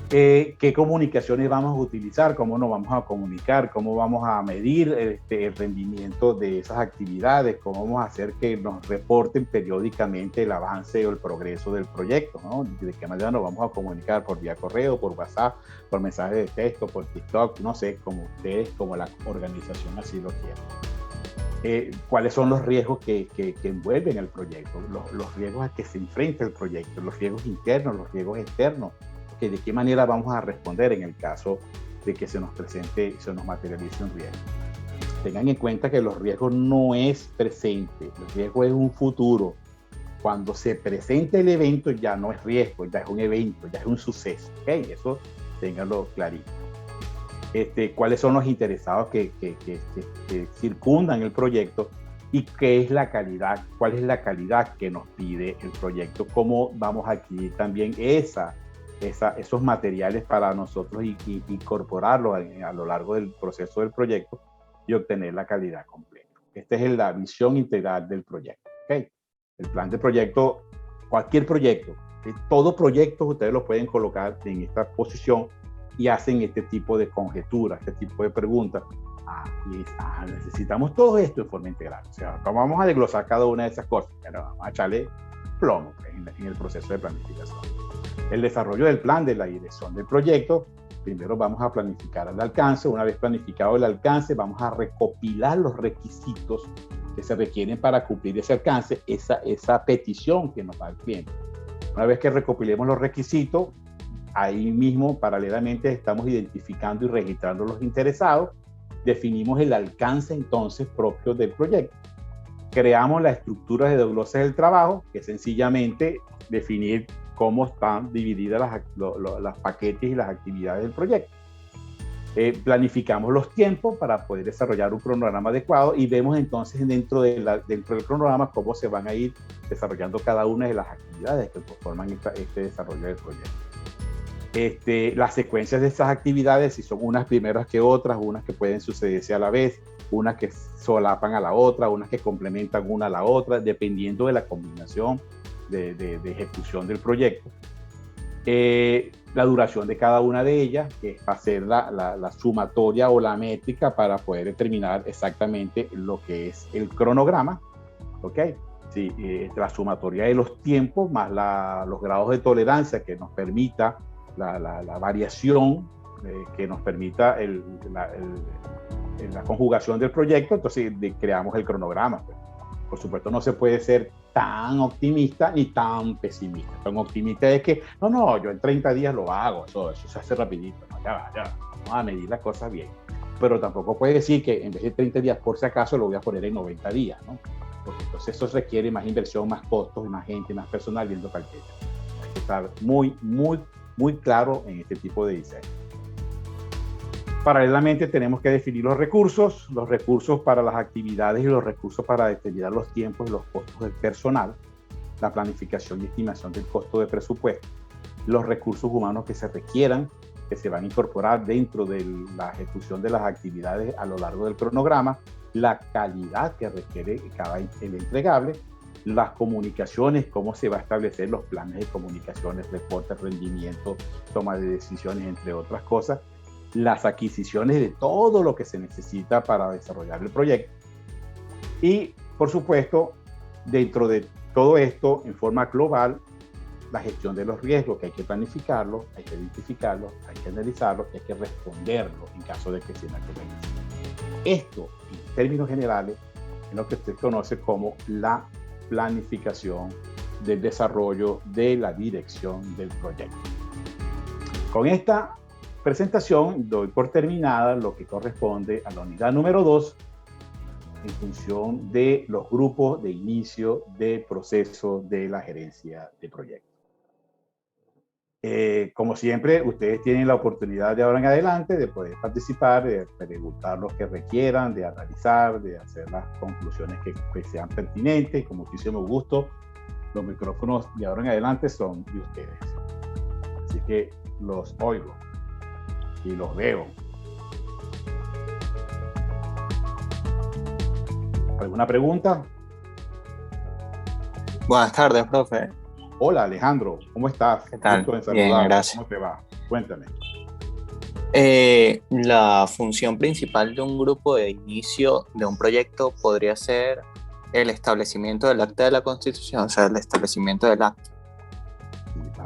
¿Qué comunicaciones vamos a utilizar? ¿Cómo nos vamos a comunicar? ¿Cómo vamos a medir el rendimiento de esas actividades? ¿Cómo vamos a hacer que nos reporten periódicamente el avance o el progreso del proyecto? ¿No? ¿De qué manera nos vamos a comunicar? ¿Por vía correo, por WhatsApp, por mensajes de texto, por TikTok? No sé, como ustedes, como la organización así lo quieran. ¿Cuáles son los riesgos que envuelven el proyecto? Los riesgos a que se enfrenta el proyecto, los riesgos internos, los riesgos externos. De qué manera vamos a responder en el caso de que se nos presente, se nos materialice un riesgo. Tengan en cuenta que los riesgos no es presente, el riesgo es un futuro. Cuando se presente el evento ya no es riesgo, ya es un evento, ya es un suceso. ¿Okay? Eso ténganlo clarito. ¿Cuáles son los interesados que circundan el proyecto y qué es la calidad? ¿Cuál es la calidad que nos pide el proyecto? ¿Cómo vamos a adquirir también esos materiales para nosotros incorporarlos a lo largo del proceso del proyecto y obtener la calidad completa? Esta es la visión integral del proyecto. ¿Okay? El plan de proyecto, cualquier proyecto, todo proyecto ustedes lo pueden colocar en esta posición y hacen este tipo de conjeturas, este tipo de preguntas. Necesitamos todo esto de forma integral. O sea, vamos a desglosar cada una de esas cosas. Pero vamos a echarle plomo en el proceso de planificación. El desarrollo del plan de la dirección del proyecto, primero vamos a planificar el alcance. Una vez planificado el alcance, vamos a recopilar los requisitos que se requieren para cumplir ese alcance, esa petición que nos da el cliente. Una vez que recopilemos los requisitos, ahí mismo paralelamente estamos identificando y registrando los interesados, definimos el alcance entonces propio del proyecto. Creamos la estructura de desglose del trabajo, que es sencillamente definir cómo están divididas las paquetes y las actividades del proyecto. Planificamos los tiempos para poder desarrollar un cronograma adecuado y vemos entonces dentro del cronograma cómo se van a ir desarrollando cada una de las actividades que conforman este desarrollo del proyecto. Las secuencias de estas actividades, si son unas primeras que otras, unas que pueden sucederse a la vez, unas que solapan a la otra, unas que complementan una a la otra, dependiendo de la combinación de ejecución del proyecto. La duración de cada una de ellas, que es hacer la sumatoria o la métrica para poder determinar exactamente lo que es el cronograma. ¿Ok? Sí, la sumatoria de los tiempos más los grados de tolerancia que nos permita la variación, que nos permita la conjugación del proyecto. Entonces creamos el cronograma. Pues. Por supuesto, no se puede ser tan optimista ni tan pesimista. Tan optimista es que, no, yo en 30 días lo hago, eso se hace rapidito, no, ya va, vamos a medir las cosas bien. Pero tampoco puede decir que en vez de 30 días, por si acaso, lo voy a poner en 90 días, ¿no? Porque entonces eso requiere más inversión, más costos, más gente, más personal viendo carpetas. Hay que estar muy claro en este tipo de diseño. Paralelamente tenemos que definir los recursos para las actividades y los recursos para determinar los tiempos y los costos del personal, la planificación y estimación del costo de presupuesto, los recursos humanos que se requieran, que se van a incorporar dentro de la ejecución de las actividades a lo largo del cronograma, la calidad que requiere cada el entregable, las comunicaciones, cómo se va a establecer los planes de comunicaciones, reportes, rendimiento, toma de decisiones, entre otras cosas, las adquisiciones de todo lo que se necesita para desarrollar el proyecto. Y, por supuesto, dentro de todo esto, en forma global, la gestión de los riesgos, que hay que planificarlo, hay que identificarlo, hay que analizarlo, hay que responderlo en caso de que se ocurra. Esto, en términos generales, es lo que usted conoce como la planificación del desarrollo de la dirección del proyecto. Con esta presentación doy por terminada lo que corresponde a la unidad número 2 en función de los grupos de inicio de proceso de la gerencia de proyectos. Como siempre, ustedes tienen la oportunidad de ahora en adelante de poder participar, de preguntar lo que requieran, de analizar, de hacer las conclusiones que sean pertinentes. Con muchísimo gusto, los micrófonos de ahora en adelante son de ustedes. Así que los oigo y los veo. ¿Alguna pregunta? Buenas tardes, profe. Hola, Alejandro, ¿cómo estás? ¿Qué tal? Bien, gracias. ¿Cómo te va? Cuéntame. La función principal de un grupo de inicio de un proyecto podría ser el establecimiento del acta de la Constitución, o sea, el establecimiento del acta.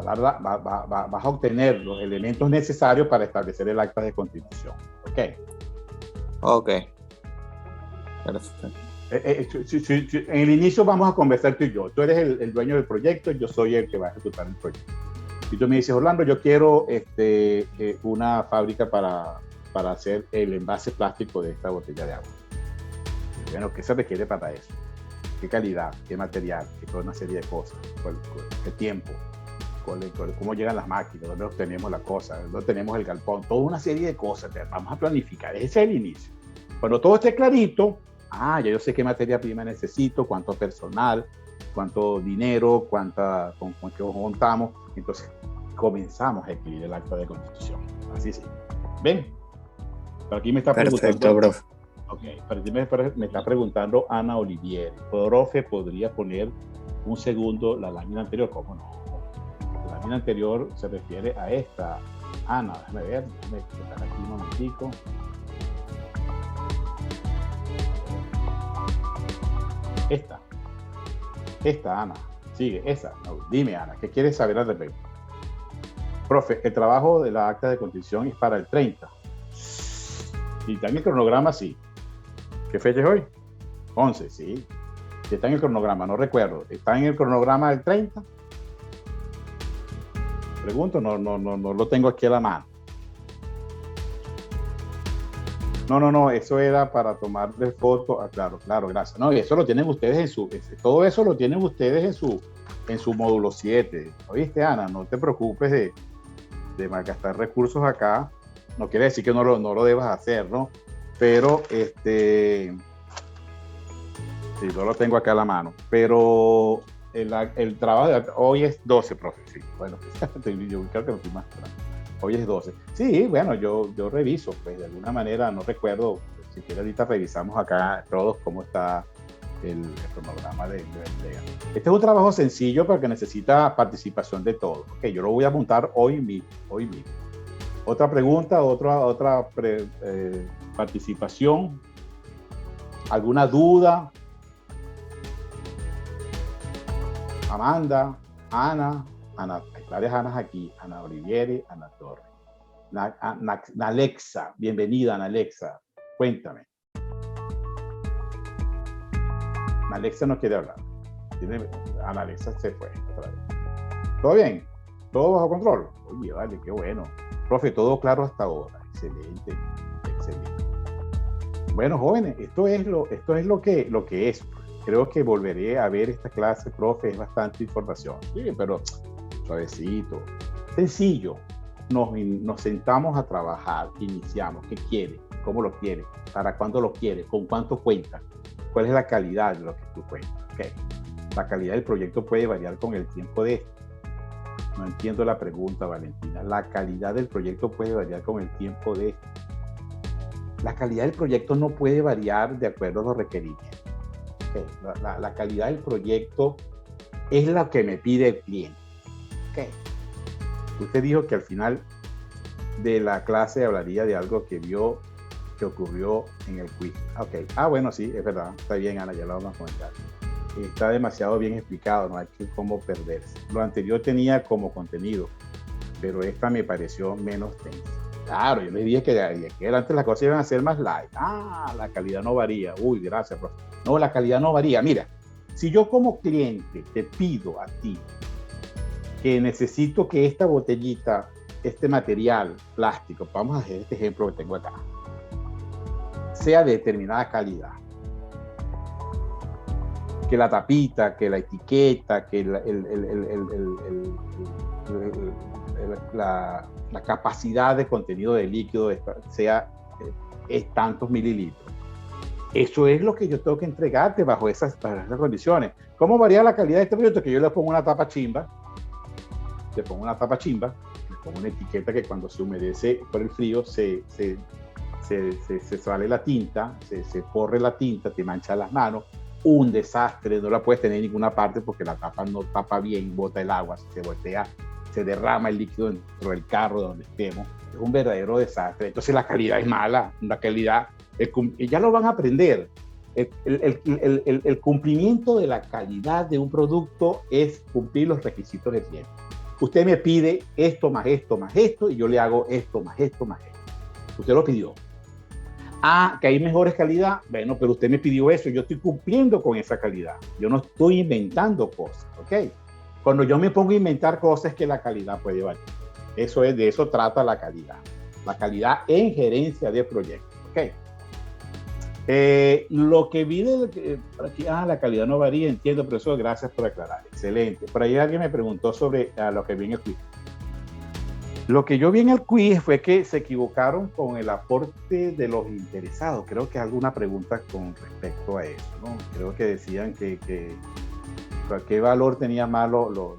Vas a obtener los elementos necesarios para establecer el acta de constitución. Ok. Perfecto. En el inicio vamos a conversar tú y yo. Tú eres el dueño del proyecto, yo soy el que va a ejecutar el proyecto. Y tú me dices, Orlando, yo quiero una fábrica para hacer el envase plástico de esta botella de agua. Bueno, ¿qué se requiere para eso? ¿Qué calidad? ¿Qué material? ¿Qué una serie de cosas? ¿Qué tiempo? ¿Cómo llegan las máquinas? ¿Dónde obtenemos la cosa? ¿Dónde tenemos el galpón? Toda una serie de cosas. Vamos a planificar. Ese es el inicio. Cuando todo esté clarito, ya yo sé qué materia prima necesito, cuánto personal, cuánto dinero, con qué montamos. Entonces, comenzamos a escribir el acta de constitución. Así sí. ¿Ven? Por aquí me está preguntando. Profe. Ok, por aquí me está preguntando Ana Olivier. Profe, ¿podría poner un segundo la lámina anterior? ¿Cómo no? La lámina anterior se refiere a esta. Ana, déjame ver, déjame quitar aquí un momentico. Esta, Ana. Sigue, esa. No, dime, Ana, ¿qué quieres saber al respecto? Profe, el trabajo de la acta de constitución es para el 30. Y está en el cronograma, sí. ¿Qué fecha es hoy? 11, sí. Está en el cronograma, no recuerdo. ¿Está en el cronograma del 30? Pregunto, no lo tengo aquí a la mano. No, eso era para tomarle foto. Claro, gracias. No, y eso lo tienen ustedes todo eso lo tienen ustedes en su módulo 7. ¿Oíste, Ana? No te preocupes de malgastar recursos acá. No quiere decir que no lo debas hacer, ¿no? Pero, sí, no lo tengo acá a la mano. Pero el trabajo de hoy es 12, profe. Sí, bueno, yo creo que no estoy más claro. Hoy es 12. Sí, bueno, yo reviso, pues de alguna manera, no recuerdo, si quieres ahorita revisamos acá todos cómo está el cronograma de entrega. Este es un trabajo sencillo pero que necesita participación de todos. Ok, yo lo voy a montar hoy mismo. Otra pregunta, otra participación, alguna duda. Amanda, Ana, hay varias Anas aquí, Ana Olivieri, Ana Torres. Nalexa, bienvenida, Nalexa. Cuéntame. Alexa no quiere hablar. Ana Alexa se fue otra vez. ¿Todo bien? ¿Todo bajo control? Oye, vale, qué bueno. Profe, todo claro hasta ahora. Excelente, excelente. Bueno, jóvenes, esto es lo que es. Creo que volveré a ver esta clase, profe, es bastante información. Sí, pero suavecito, sencillo. Nos sentamos a trabajar, iniciamos. ¿Qué quiere? ¿Cómo lo quiere? ¿Para cuándo lo quiere? ¿Con cuánto cuenta? ¿Cuál es la calidad de lo que tú cuentas? Okay. La calidad del proyecto puede variar con el tiempo de esto. No entiendo la pregunta, Valentina. La calidad del proyecto puede variar con el tiempo de esto. La calidad del proyecto no puede variar de acuerdo a los requerimientos. Okay. La calidad del proyecto es la que me pide el cliente. Okay. Usted dijo que al final de la clase hablaría de algo que vio que ocurrió en el quiz. Okay. Bueno, sí, es verdad. Está bien, Ana, ya lo vamos a comentar. Está demasiado bien explicado, no hay que cómo perderse. Lo anterior tenía como contenido, pero esta me pareció menos tensa. Claro, yo les dije que de aquí adelante las cosas iban a ser más light. La calidad no varía. Uy, gracias, profe. No, la calidad no varía. Mira, si yo como cliente te pido a ti que necesito que esta botellita, este material plástico, vamos a hacer este ejemplo que tengo acá, sea de determinada calidad, que la tapita, que la etiqueta, que la capacidad de contenido de líquido sea tantos mililitros. Eso es lo que yo tengo que entregarte bajo esas condiciones. ¿Cómo varía la calidad de este producto? Que yo le pongo una tapa chimba, le pongo una etiqueta que cuando se humedece por el frío se sale la tinta, se corre la tinta, te mancha las manos. Un desastre, no la puedes tener en ninguna parte porque la tapa no tapa bien, bota el agua, se voltea, se derrama el líquido dentro del carro donde estemos. Es un verdadero desastre. Entonces la calidad es mala, la calidad, ya lo van a aprender. El cumplimiento de la calidad de un producto es cumplir los requisitos del cliente. Usted me pide esto más esto más esto y yo le hago esto más esto más esto. Usted lo pidió. Que hay mejores calidad, bueno, pero usted me pidió eso, yo estoy cumpliendo con esa calidad, yo no estoy inventando cosas, ¿ok? Cuando yo me pongo a inventar cosas es que la calidad puede variar. De eso trata la calidad en gerencia de proyectos, ¿ok? Lo que vi por aquí, la calidad no varía, entiendo, profesor, gracias por aclarar, excelente. Por ahí alguien me preguntó sobre lo que vi en el quiz. Lo que yo vi en el quiz fue que se equivocaron con el aporte de los interesados. Creo que alguna pregunta con respecto a eso, ¿no? Creo que decían que qué valor tenía más los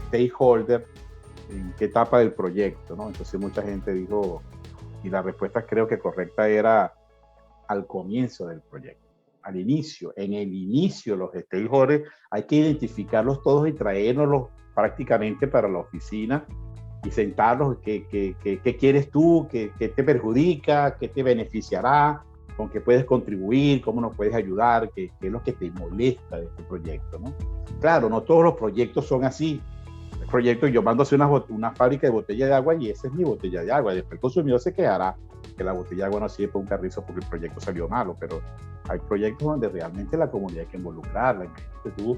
stakeholders, en qué etapa del proyecto, ¿no? Entonces mucha gente dijo, y la respuesta creo que correcta era al comienzo del proyecto, al inicio. En el inicio los stakeholders hay que identificarlos todos y traernos prácticamente para la oficina y sentarlos, ¿qué quieres tú? ¿Qué te perjudica? ¿Qué te beneficiará? ¿Con qué puedes contribuir? ¿Cómo nos puedes ayudar? ¿Qué es lo que te molesta de este proyecto, ¿no? Claro, no todos los proyectos son así. El proyecto, yo mando a hacer una fábrica de botella de agua y esa es mi botella de agua. Después el consumidor se quejará que la botella de agua no sirve para un carrizo porque el proyecto salió malo, pero hay proyectos donde realmente la comunidad hay que involucrarla. Imagínate tú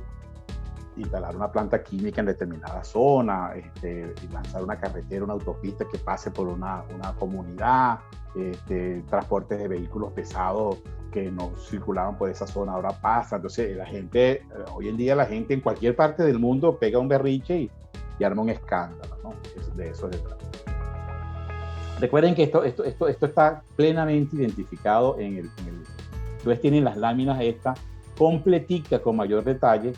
instalar una planta química en determinada zona, y lanzar una carretera, una autopista que pase por una comunidad, transportes de vehículos pesados que no circulaban por esa zona, ahora pasa. Entonces la gente, hoy en día la gente en cualquier parte del mundo pega un berrinche y arma un escándalo, ¿no? De eso se trata. Recuerden que esto está plenamente identificado ustedes tienen las láminas estas completicas con mayor detalle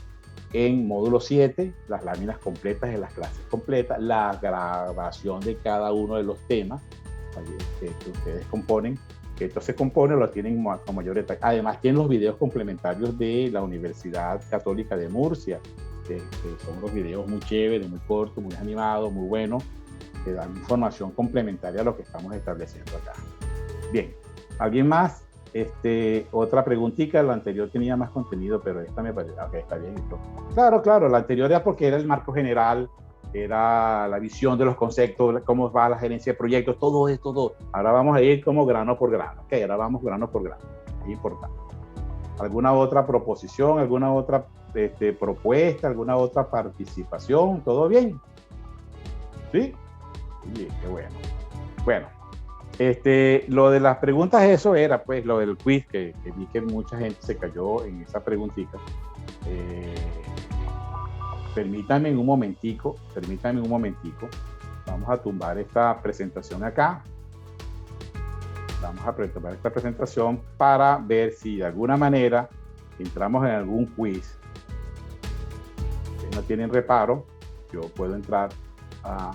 en módulo 7, las láminas completas de las clases completas, la grabación de cada uno de los temas que ustedes componen, que esto se compone, lo tienen con mayor detalle. Además tienen los videos complementarios de la Universidad Católica de Murcia, que son los videos muy chéveres, muy cortos, muy animados, muy buenos, que dan información complementaria a lo que estamos estableciendo acá. Bien, ¿alguien más? Otra preguntita, la anterior tenía más contenido, pero esta me parece, ok, está bien. Claro, la anterior era porque era el marco general, era la visión de los conceptos, cómo va la gerencia de proyectos, todo esto, todo. Ahora vamos a ir como grano por grano, ok, ahora vamos grano por grano, es importante. ¿Alguna otra proposición, alguna otra propuesta, alguna otra participación? ¿Todo bien? ¿Sí? Sí, qué bueno. Bueno, lo de las preguntas, eso era pues lo del quiz, que vi que mucha gente se cayó en esa preguntita. Permítanme un momentico. Vamos a tumbar esta presentación acá. Vamos a tumbar esta presentación para ver si de alguna manera entramos en algún quiz. Si no tienen reparo, yo puedo entrar a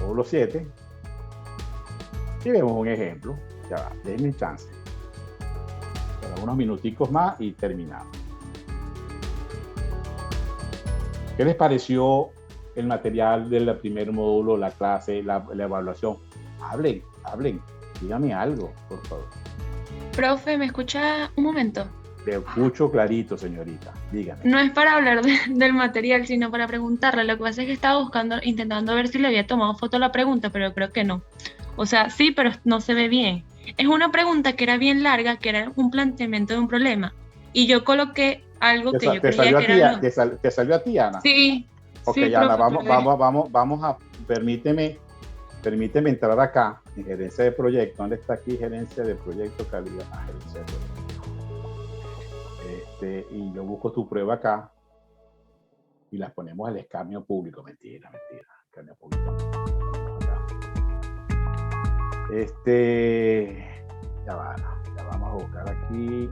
módulo 7 y vemos un ejemplo. Ya va, denme chance. Para unos minuticos más y terminamos. ¿Qué les pareció el material del primer módulo, la clase, la evaluación? Hablen, dígame algo, por favor. Profe, ¿me escucha un momento? Le escucho clarito, señorita, dígame. No es para hablar del material, sino para preguntarle. Lo que pasa es que estaba intentando ver si le había tomado foto a la pregunta, pero creo que no. O sea, sí, pero no se ve bien. Es una pregunta que era bien larga, que era un planteamiento de un problema. Y yo coloqué algo que yo creía que era... ¿Te salió a ti, Ana? Sí. Ok, sí, Ana, profe, vamos a... Permíteme entrar acá en gerencia de proyecto. ¿Dónde está aquí gerencia de proyecto? Calidad. Gerencia de proyecto. Y yo busco tu prueba acá y las ponemos al escarnio público. Mentira. Escarnio público. Ya vamos a buscar aquí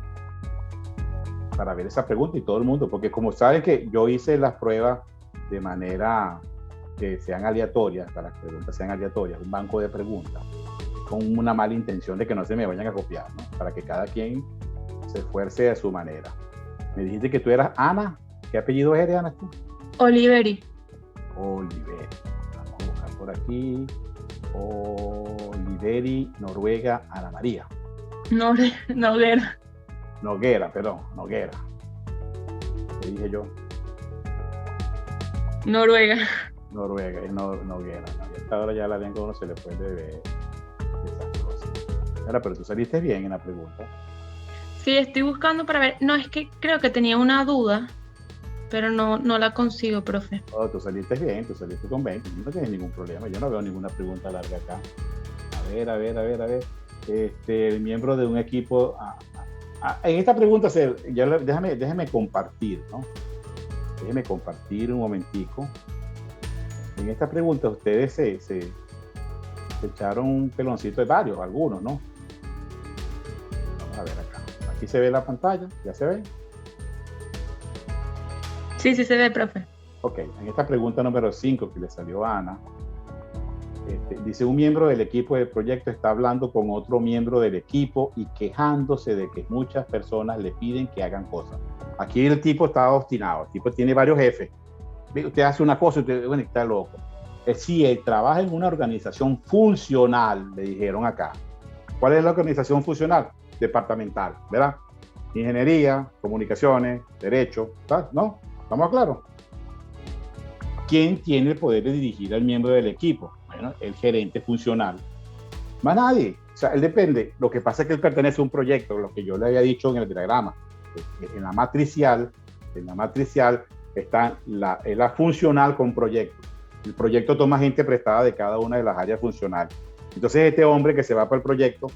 para ver esa pregunta y todo el mundo, porque como saben que yo hice las pruebas de manera que sean aleatorias, para que las preguntas sean aleatorias, un banco de preguntas, con una mala intención de que no se me vayan a copiar, ¿no? Para que cada quien se esfuerce a su manera. Me dijiste que tú eras Ana. ¿Qué apellido eres, Ana? ¿Tú? Oliveri. Vamos a buscar por aquí. Oliveri, Noruega, Ana María. Noguera. Noguera. ¿Qué dije yo? Noruega, es Noguera. Esta hora ya la lengua uno se le puede ver esas cosas. Ahora, pero tú saliste bien en la pregunta. Sí, estoy buscando para ver. No, es que creo que tenía una duda, pero no la consigo, profe. Oh, tú saliste bien, tú saliste con 20, no tienes ningún problema. Yo no veo ninguna pregunta larga acá. A ver. El miembro de un equipo... en esta pregunta, déjame compartir, ¿no? Déjeme compartir un momentico. En esta pregunta ustedes se echaron un peloncito de varios, algunos, ¿no? Vamos a ver acá. Aquí se ve la pantalla, ¿ya se ve? Sí se ve, profe. Ok, en esta pregunta número 5 que le salió a Ana, dice: un miembro del equipo del proyecto está hablando con otro miembro del equipo y quejándose de que muchas personas le piden que hagan cosas. Aquí el tipo está obstinado, el tipo tiene varios jefes. Usted hace una cosa y usted, bueno, está loco. Si él trabaja en una organización funcional, le dijeron acá. ¿Cuál es la organización funcional? Departamental, ¿verdad? Ingeniería, comunicaciones, derecho, ¿no? ¿Estamos claros? ¿Quién tiene el poder de dirigir al miembro del equipo? Bueno, el gerente funcional. Más nadie. O sea, él depende. Lo que pasa es que él pertenece a un proyecto, lo que yo le había dicho en el diagrama. En la matricial está la funcional con proyecto. El proyecto toma gente prestada de cada una de las áreas funcionales. Entonces, este hombre que se va para el proyecto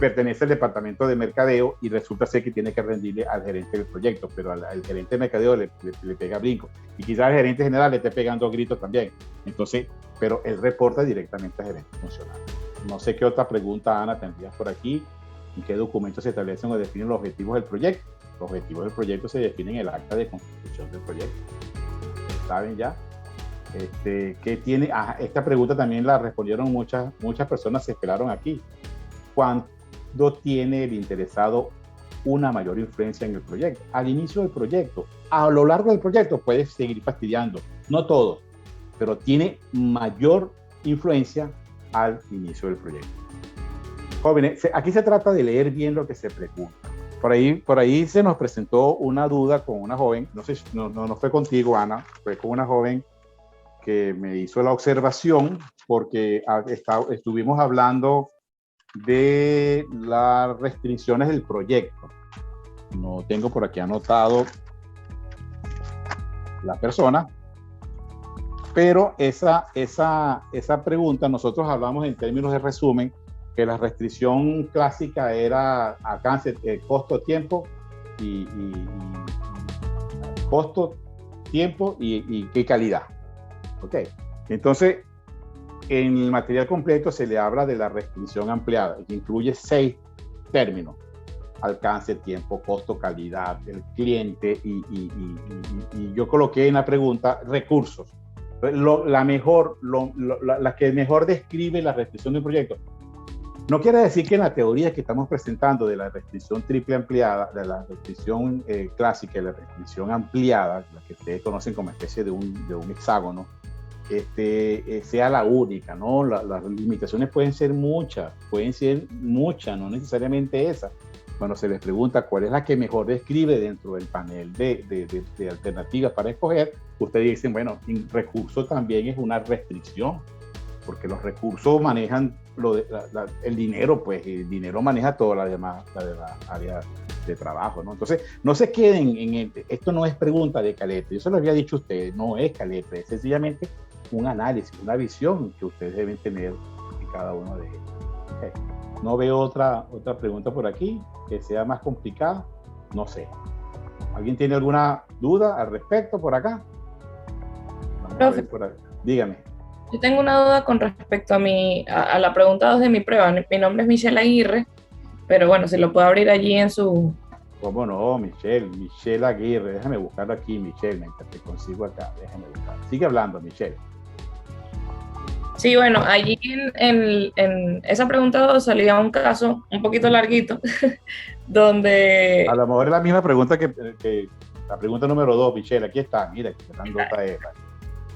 pertenece al departamento de mercadeo y resulta ser que tiene que rendirle al gerente del proyecto, pero al gerente de mercadeo le pega brinco. Y quizás el gerente general le esté pegando gritos también. Entonces, pero él reporta directamente al gerente funcional. No sé qué otra pregunta, Ana, tendrías por aquí. ¿En qué documentos se establecen o definen los objetivos del proyecto? Los objetivos del proyecto se definen en el acta de constitución del proyecto. ¿Saben ya? ¿Qué tiene? Esta pregunta también la respondieron muchas personas, se esperaron aquí. ¿Cuánto tiene el interesado una mayor influencia en el proyecto? Al inicio del proyecto. A lo largo del proyecto puede seguir fastidiando. No todo, pero tiene mayor influencia al inicio del proyecto. Jóvenes, aquí se trata de leer bien lo que se pregunta. Por ahí se nos presentó una duda con una joven, no sé, no fue contigo, Ana, fue con una joven que me hizo la observación porque estuvimos hablando de las restricciones del proyecto. No tengo por aquí anotado la persona, pero esa pregunta nosotros hablamos en términos de resumen, que la restricción clásica era alcance, costo, tiempo y costo, tiempo y calidad. Ok, entonces en el material completo se le habla de la restricción ampliada, que incluye 6 términos: alcance, tiempo, costo, calidad, el cliente y yo coloqué en la pregunta recursos. La que mejor describe la restricción del proyecto. No quiere decir que en la teoría que estamos presentando de la restricción triple ampliada, de la restricción clásica y la restricción ampliada, la que ustedes conocen como especie de un hexágono, sea la única, ¿no? Las limitaciones pueden ser muchas, no necesariamente esa. Cuando se les pregunta cuál es la que mejor describe dentro del panel de alternativas para escoger, ustedes dicen, bueno, recurso también es una restricción, porque los recursos manejan el dinero, pues el dinero maneja toda la demás área de trabajo, ¿no? Entonces, no se queden esto no es pregunta de Calete, yo se lo había dicho a ustedes, no es Calete, es sencillamente un análisis, una visión que ustedes deben tener en cada uno de ellos. Okay. No veo otra pregunta por aquí que sea más complicada, no sé. ¿Alguien tiene alguna duda al respecto por acá? Vamos a ver por acá. Dígame. Yo tengo una duda con respecto a la pregunta 2 de mi prueba. Mi nombre es Michelle Aguirre, pero bueno, se lo puedo abrir allí en su... ¿Cómo no? Michelle Aguirre. Déjame buscarlo aquí, Michelle, mientras te consigo acá. Déjame buscarlo. Sigue hablando, Michelle. Sí, bueno, allí en esa pregunta 2 salía un caso un poquito larguito, donde... A lo mejor es la misma pregunta que la pregunta número 2, Michelle. Aquí está, mira, aquí está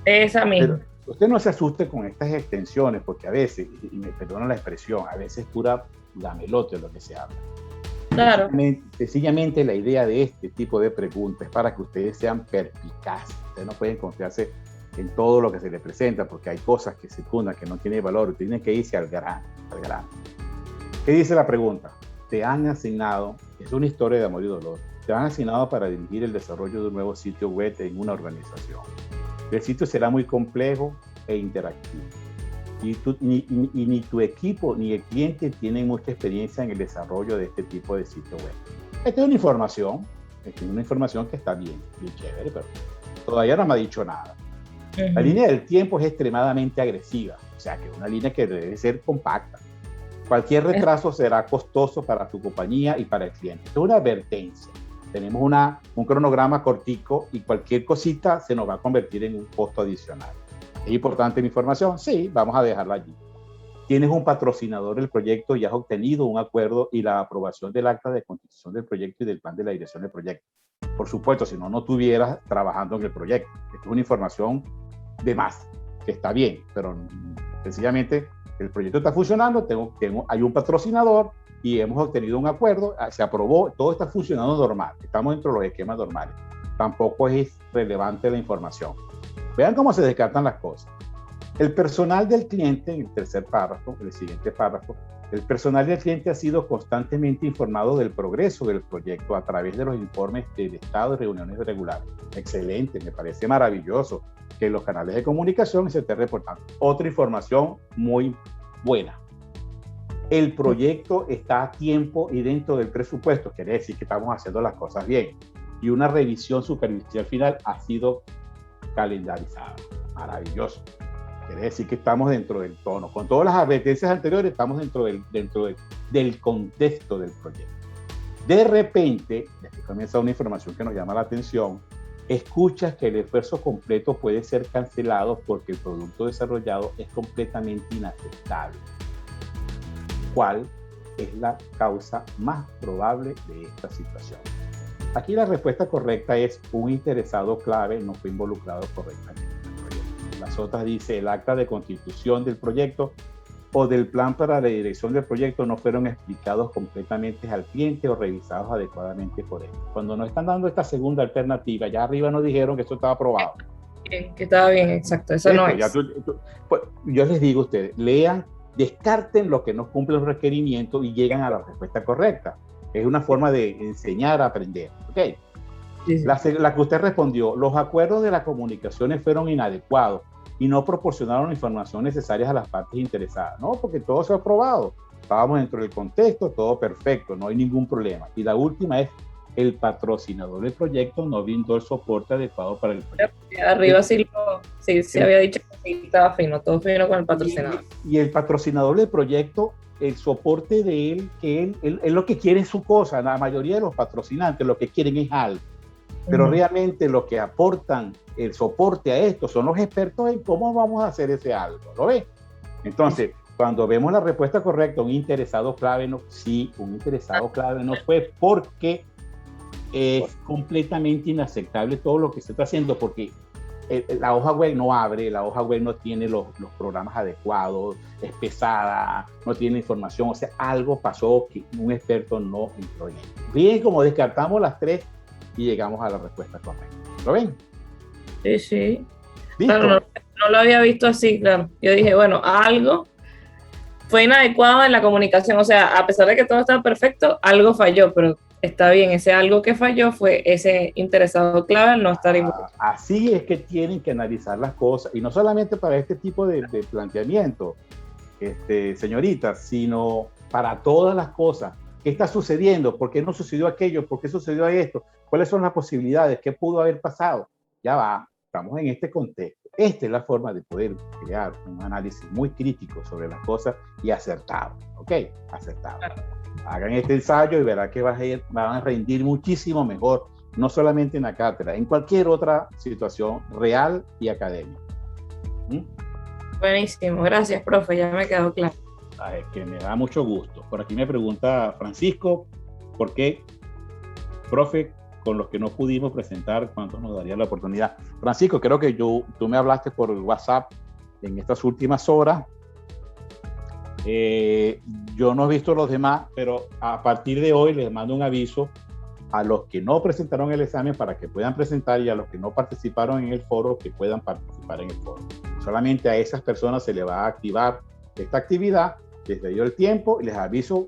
esa misma. Pero usted no se asuste con estas extensiones, porque a veces, y me perdona la expresión, a veces es pura gamelote lo que se habla. Claro. Sencillamente la idea de este tipo de preguntas es para que ustedes sean perspicaces. Ustedes no pueden confiarse en todo lo que se les presenta, porque hay cosas que secundan, que no tienen valor, tienen que irse al grano. ¿Qué dice la pregunta? Te han asignado, es una historia de amor y dolor, te han asignado para dirigir el desarrollo de un nuevo sitio web en una organización. El sitio será muy complejo e interactivo. Y ni tu equipo ni el cliente tienen mucha experiencia en el desarrollo de este tipo de sitio web. Esta es una información que está bien chévere, pero todavía no me ha dicho nada. La línea del tiempo es extremadamente agresiva, o sea que es una línea que debe ser compacta. Cualquier retraso será costoso para tu compañía y para el cliente. Es una advertencia. Tenemos un cronograma cortico y cualquier cosita se nos va a convertir en un costo adicional. ¿Es importante mi información? Sí, vamos a dejarla allí. Tienes un patrocinador del proyecto y has obtenido un acuerdo y la aprobación del acta de constitución del proyecto y del plan de la dirección del proyecto. Por supuesto, si no estuvieras trabajando en el proyecto. Esto es una información de más, que está bien, pero sencillamente el proyecto está funcionando, hay un patrocinador y hemos obtenido un acuerdo, se aprobó, todo está funcionando normal, estamos dentro de los esquemas normales. Tampoco es relevante la información. Vean cómo se descartan las cosas. El personal del cliente, en el tercer párrafo, el siguiente párrafo, el personal del cliente ha sido constantemente informado del progreso del proyecto a través de los informes del estado y reuniones regulares. Excelente, me parece maravilloso que los canales de comunicación se esté reportando. Otra información muy buena. El proyecto está a tiempo y dentro del presupuesto, quiere decir que estamos haciendo las cosas bien. Y una revisión superficial final ha sido calendarizada. Maravilloso. Quiere decir que estamos dentro del tono. Con todas las advertencias anteriores, estamos dentro del contexto del proyecto. De repente, desde que comienza una información que nos llama la atención, escuchas que el esfuerzo completo puede ser cancelado porque el producto desarrollado es completamente inaceptable. ¿Cuál es la causa más probable de esta situación? Aquí la respuesta correcta es un interesado clave no fue involucrado correctamente en el proyecto. Las otras dice el acta de constitución del proyecto o del plan para la dirección del proyecto no fueron explicados completamente al cliente o revisados adecuadamente por él. Cuando nos están dando esta segunda alternativa, ya arriba nos dijeron que esto estaba aprobado. Que estaba bien, exacto, eso no es. Pues, yo les digo a ustedes, lean descarten lo que no cumple los requerimientos y llegan a la respuesta correcta. Es una forma de enseñar a aprender. ¿Okay? Sí, sí. La que usted respondió, los acuerdos de las comunicaciones fueron inadecuados y no proporcionaron la información necesaria a las partes interesadas. No, porque todo se ha aprobado. Estábamos dentro del contexto, todo perfecto, no hay ningún problema. Y la última es, el patrocinador del proyecto no brindó el soporte adecuado para el proyecto. Arriba sí había dicho que sí estaba fino, todo fino con el patrocinador. Y el patrocinador del proyecto, el soporte de él, que él lo que quiere es su cosa. La mayoría de los patrocinantes lo que quieren es algo. Pero realmente lo que aportan el soporte a esto son los expertos en cómo vamos a hacer ese algo. ¿Lo ves? Entonces, cuando vemos la respuesta correcta, un interesado clave no, sí, un interesado clave no fue, porque es completamente inaceptable todo lo que se está haciendo, porque la hoja web no abre, la hoja web no tiene los programas adecuados, es pesada, no tiene información, o sea, algo pasó que un experto no entró en ello. Bien, como descartamos las tres y llegamos a la respuesta correcta. ¿Lo ven? Sí, sí. ¿Listo? Claro, no lo había visto así, claro. Yo dije, bueno, algo fue inadecuado en la comunicación, o sea, a pesar de que todo estaba perfecto, algo falló, pero está bien, ese algo que falló fue ese interesado clave al no estar involucrado. Así es que tienen que analizar las cosas, y no solamente para este tipo de planteamiento, señoritas, sino para todas las cosas. ¿Qué está sucediendo? ¿Por qué no sucedió aquello? ¿Por qué sucedió esto? ¿Cuáles son las posibilidades? ¿Qué pudo haber pasado? Ya va, estamos en este contexto. Esta es la forma de poder crear un análisis muy crítico sobre las cosas y acertado. ¿Ok? Acertado. Hagan este ensayo y verán que van a rendir muchísimo mejor, no solamente en la cátedra, en cualquier otra situación real y académica. Buenísimo, gracias, profe, ya me quedó claro. Es que me da mucho gusto. Por aquí me pregunta Francisco, ¿por qué, profe, con los que no pudimos presentar, cuántos nos daría la oportunidad? Francisco, creo que tú me hablaste por WhatsApp en estas últimas horas. Yo no he visto los demás, pero a partir de hoy les mando un aviso a los que no presentaron el examen para que puedan presentar, y a los que no participaron en el foro que puedan participar en el foro. Solamente a esas personas se les va a activar esta actividad. Les doy el tiempo y les aviso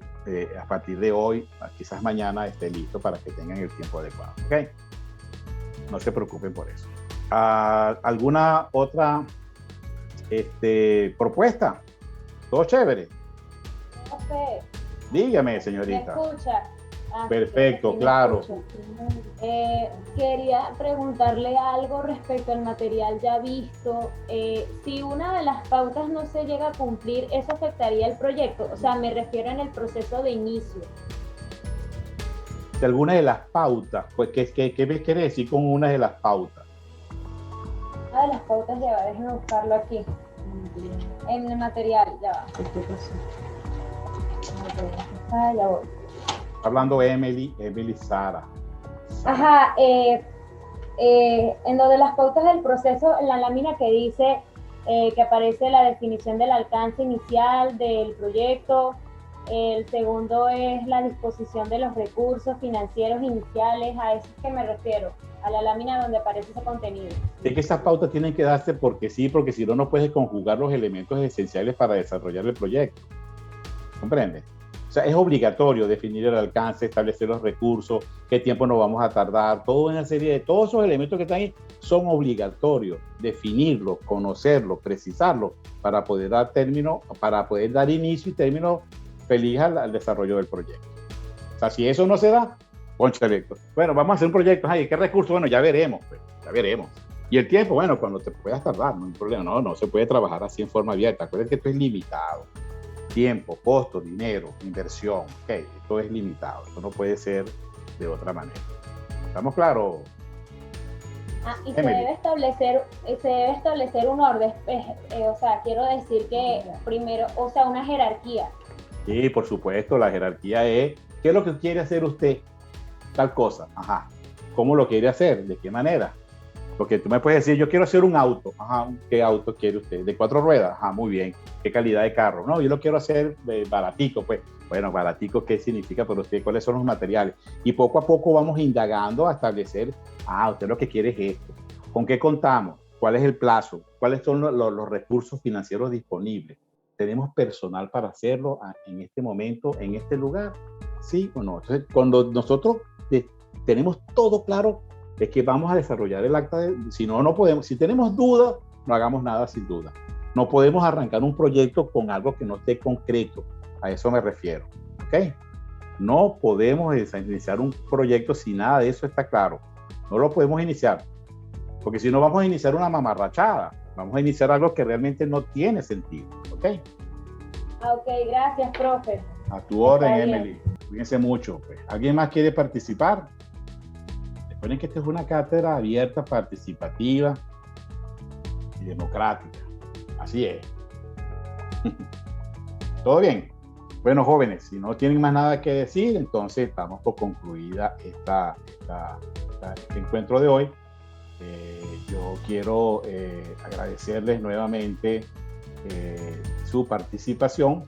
a partir de hoy, quizás mañana esté listo para que tengan el tiempo adecuado. ¿Okay? No se preocupen por eso. ¿Alguna otra propuesta? ¿Todo chévere? Profe, Dígame, señorita. ¿me escucha? Perfecto, sí, claro. Quería preguntarle algo respecto al material ya visto. Si una de las pautas no se llega a cumplir, ¿eso afectaría el proyecto? O sea, me refiero en el proceso de inicio. De alguna de las pautas, pues, ¿qué me quiere decir con una de las pautas? Una de las pautas, ya va, déjeme buscarlo aquí. En el material, ya va. Ya voy. Hablando Emily Sara. Ajá, en lo de las pautas del proceso, en la lámina que dice que aparece la definición del alcance inicial del proyecto, el segundo es la disposición de los recursos financieros iniciales, a eso es que me refiero, a la lámina donde aparece ese contenido. Es que esas pautas tienen que darse porque sí, porque si no, no puedes conjugar los elementos esenciales para desarrollar el proyecto. ¿Comprende? O sea, es obligatorio definir el alcance, establecer los recursos, qué tiempo nos vamos a tardar, toda una serie de todos esos elementos que están ahí son obligatorios, definirlos, conocerlos, precisarlos para poder dar término, para poder dar inicio y término feliz al desarrollo del proyecto. O sea, si eso no se da, cónchale, bueno, vamos a hacer un proyecto, ay, ¿qué recursos? Bueno, ya veremos, pues, ya veremos. Y el tiempo, bueno, cuando te puedas tardar, no hay problema, no se puede trabajar así en forma abierta, acuérdense que esto es limitado. Tiempo, costo, dinero, inversión, okay, esto es limitado, esto no puede ser de otra manera. ¿Estamos claros? Y se debe establecer un orden, o sea, quiero decir que primero, o sea, una jerarquía. Sí, por supuesto, la jerarquía es, ¿qué es lo que quiere hacer usted? Tal cosa, ajá. ¿Cómo lo quiere hacer? ¿De qué manera? Porque tú me puedes decir, yo quiero hacer un auto. Ajá, ¿qué auto quiere usted? ¿De 4 ruedas? Ajá, muy bien. ¿Qué calidad de carro? No, yo lo quiero hacer baratico, pues. Bueno, baratico, ¿qué significa para usted? ¿Cuáles son los materiales? Y poco a poco vamos indagando a establecer, usted lo que quiere es esto. ¿Con qué contamos? ¿Cuál es el plazo? ¿Cuáles son los recursos financieros disponibles? ¿Tenemos personal para hacerlo en este momento, en este lugar? ¿Sí o no? Entonces, cuando nosotros tenemos todo claro, es que vamos a desarrollar el acta. Si no, no podemos. Si tenemos dudas, no hagamos nada sin duda. No podemos arrancar un proyecto con algo que no esté concreto. A eso me refiero. ¿Ok? No podemos iniciar un proyecto si nada de eso está claro. No lo podemos iniciar. Porque si no, vamos a iniciar una mamarrachada. Vamos a iniciar algo que realmente no tiene sentido. ¿Ok? Ok, gracias, profe. A tu orden, Está bien. Emily. Cuídense mucho. Pues. ¿Alguien más quiere participar? Recuerden que esta es una cátedra abierta, participativa y democrática. Así es. ¿Todo bien? Bueno, jóvenes, si no tienen más nada que decir, entonces damos por concluida este encuentro de hoy. Yo quiero agradecerles nuevamente su participación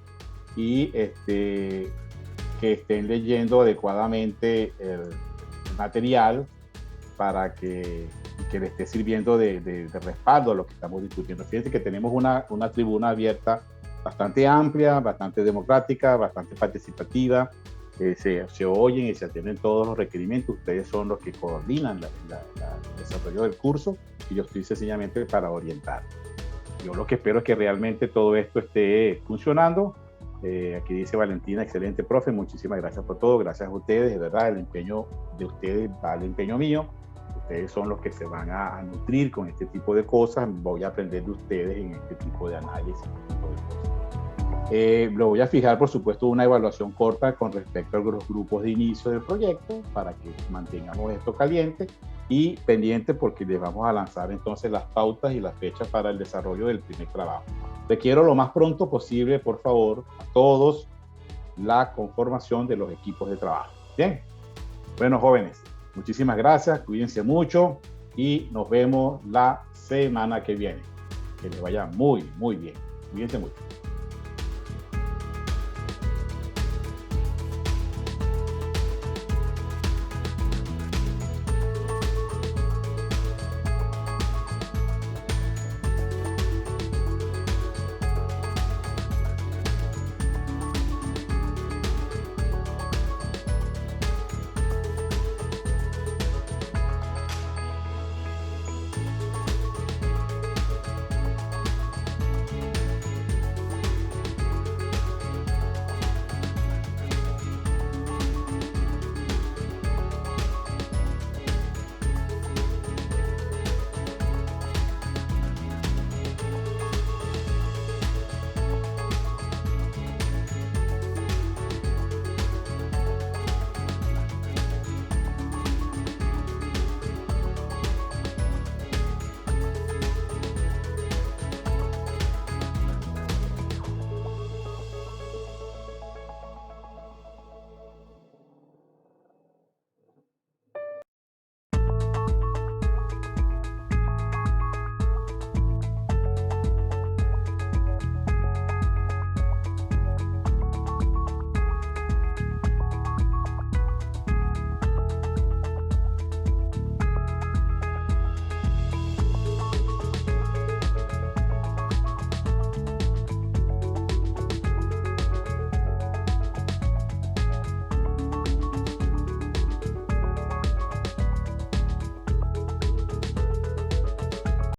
y que estén leyendo adecuadamente el material para que le esté sirviendo de respaldo a lo que estamos discutiendo. Fíjense que tenemos una tribuna abierta bastante amplia, bastante democrática, bastante participativa. Se oyen y se atienden todos los requerimientos. Ustedes son los que coordinan el desarrollo del curso y yo estoy sencillamente para orientar. Yo lo que espero es que realmente todo esto esté funcionando. Aquí dice Valentina, excelente profe, muchísimas gracias por todo, gracias a ustedes, de verdad, el empeño de ustedes vale el empeño mío. Ustedes son los que se van a nutrir con este tipo de cosas. Voy a aprender de ustedes en este tipo de análisis, este tipo de cosas. Lo voy a fijar, por supuesto, una evaluación corta con respecto a los grupos de inicio del proyecto para que mantengamos esto caliente y pendiente, porque les vamos a lanzar entonces las pautas y las fechas para el desarrollo del primer trabajo. Requiero lo más pronto posible, por favor, a todos, la conformación de los equipos de trabajo. Bien, bueno, jóvenes, muchísimas gracias, cuídense mucho y nos vemos la semana que viene. Que les vaya muy, muy bien. Cuídense mucho.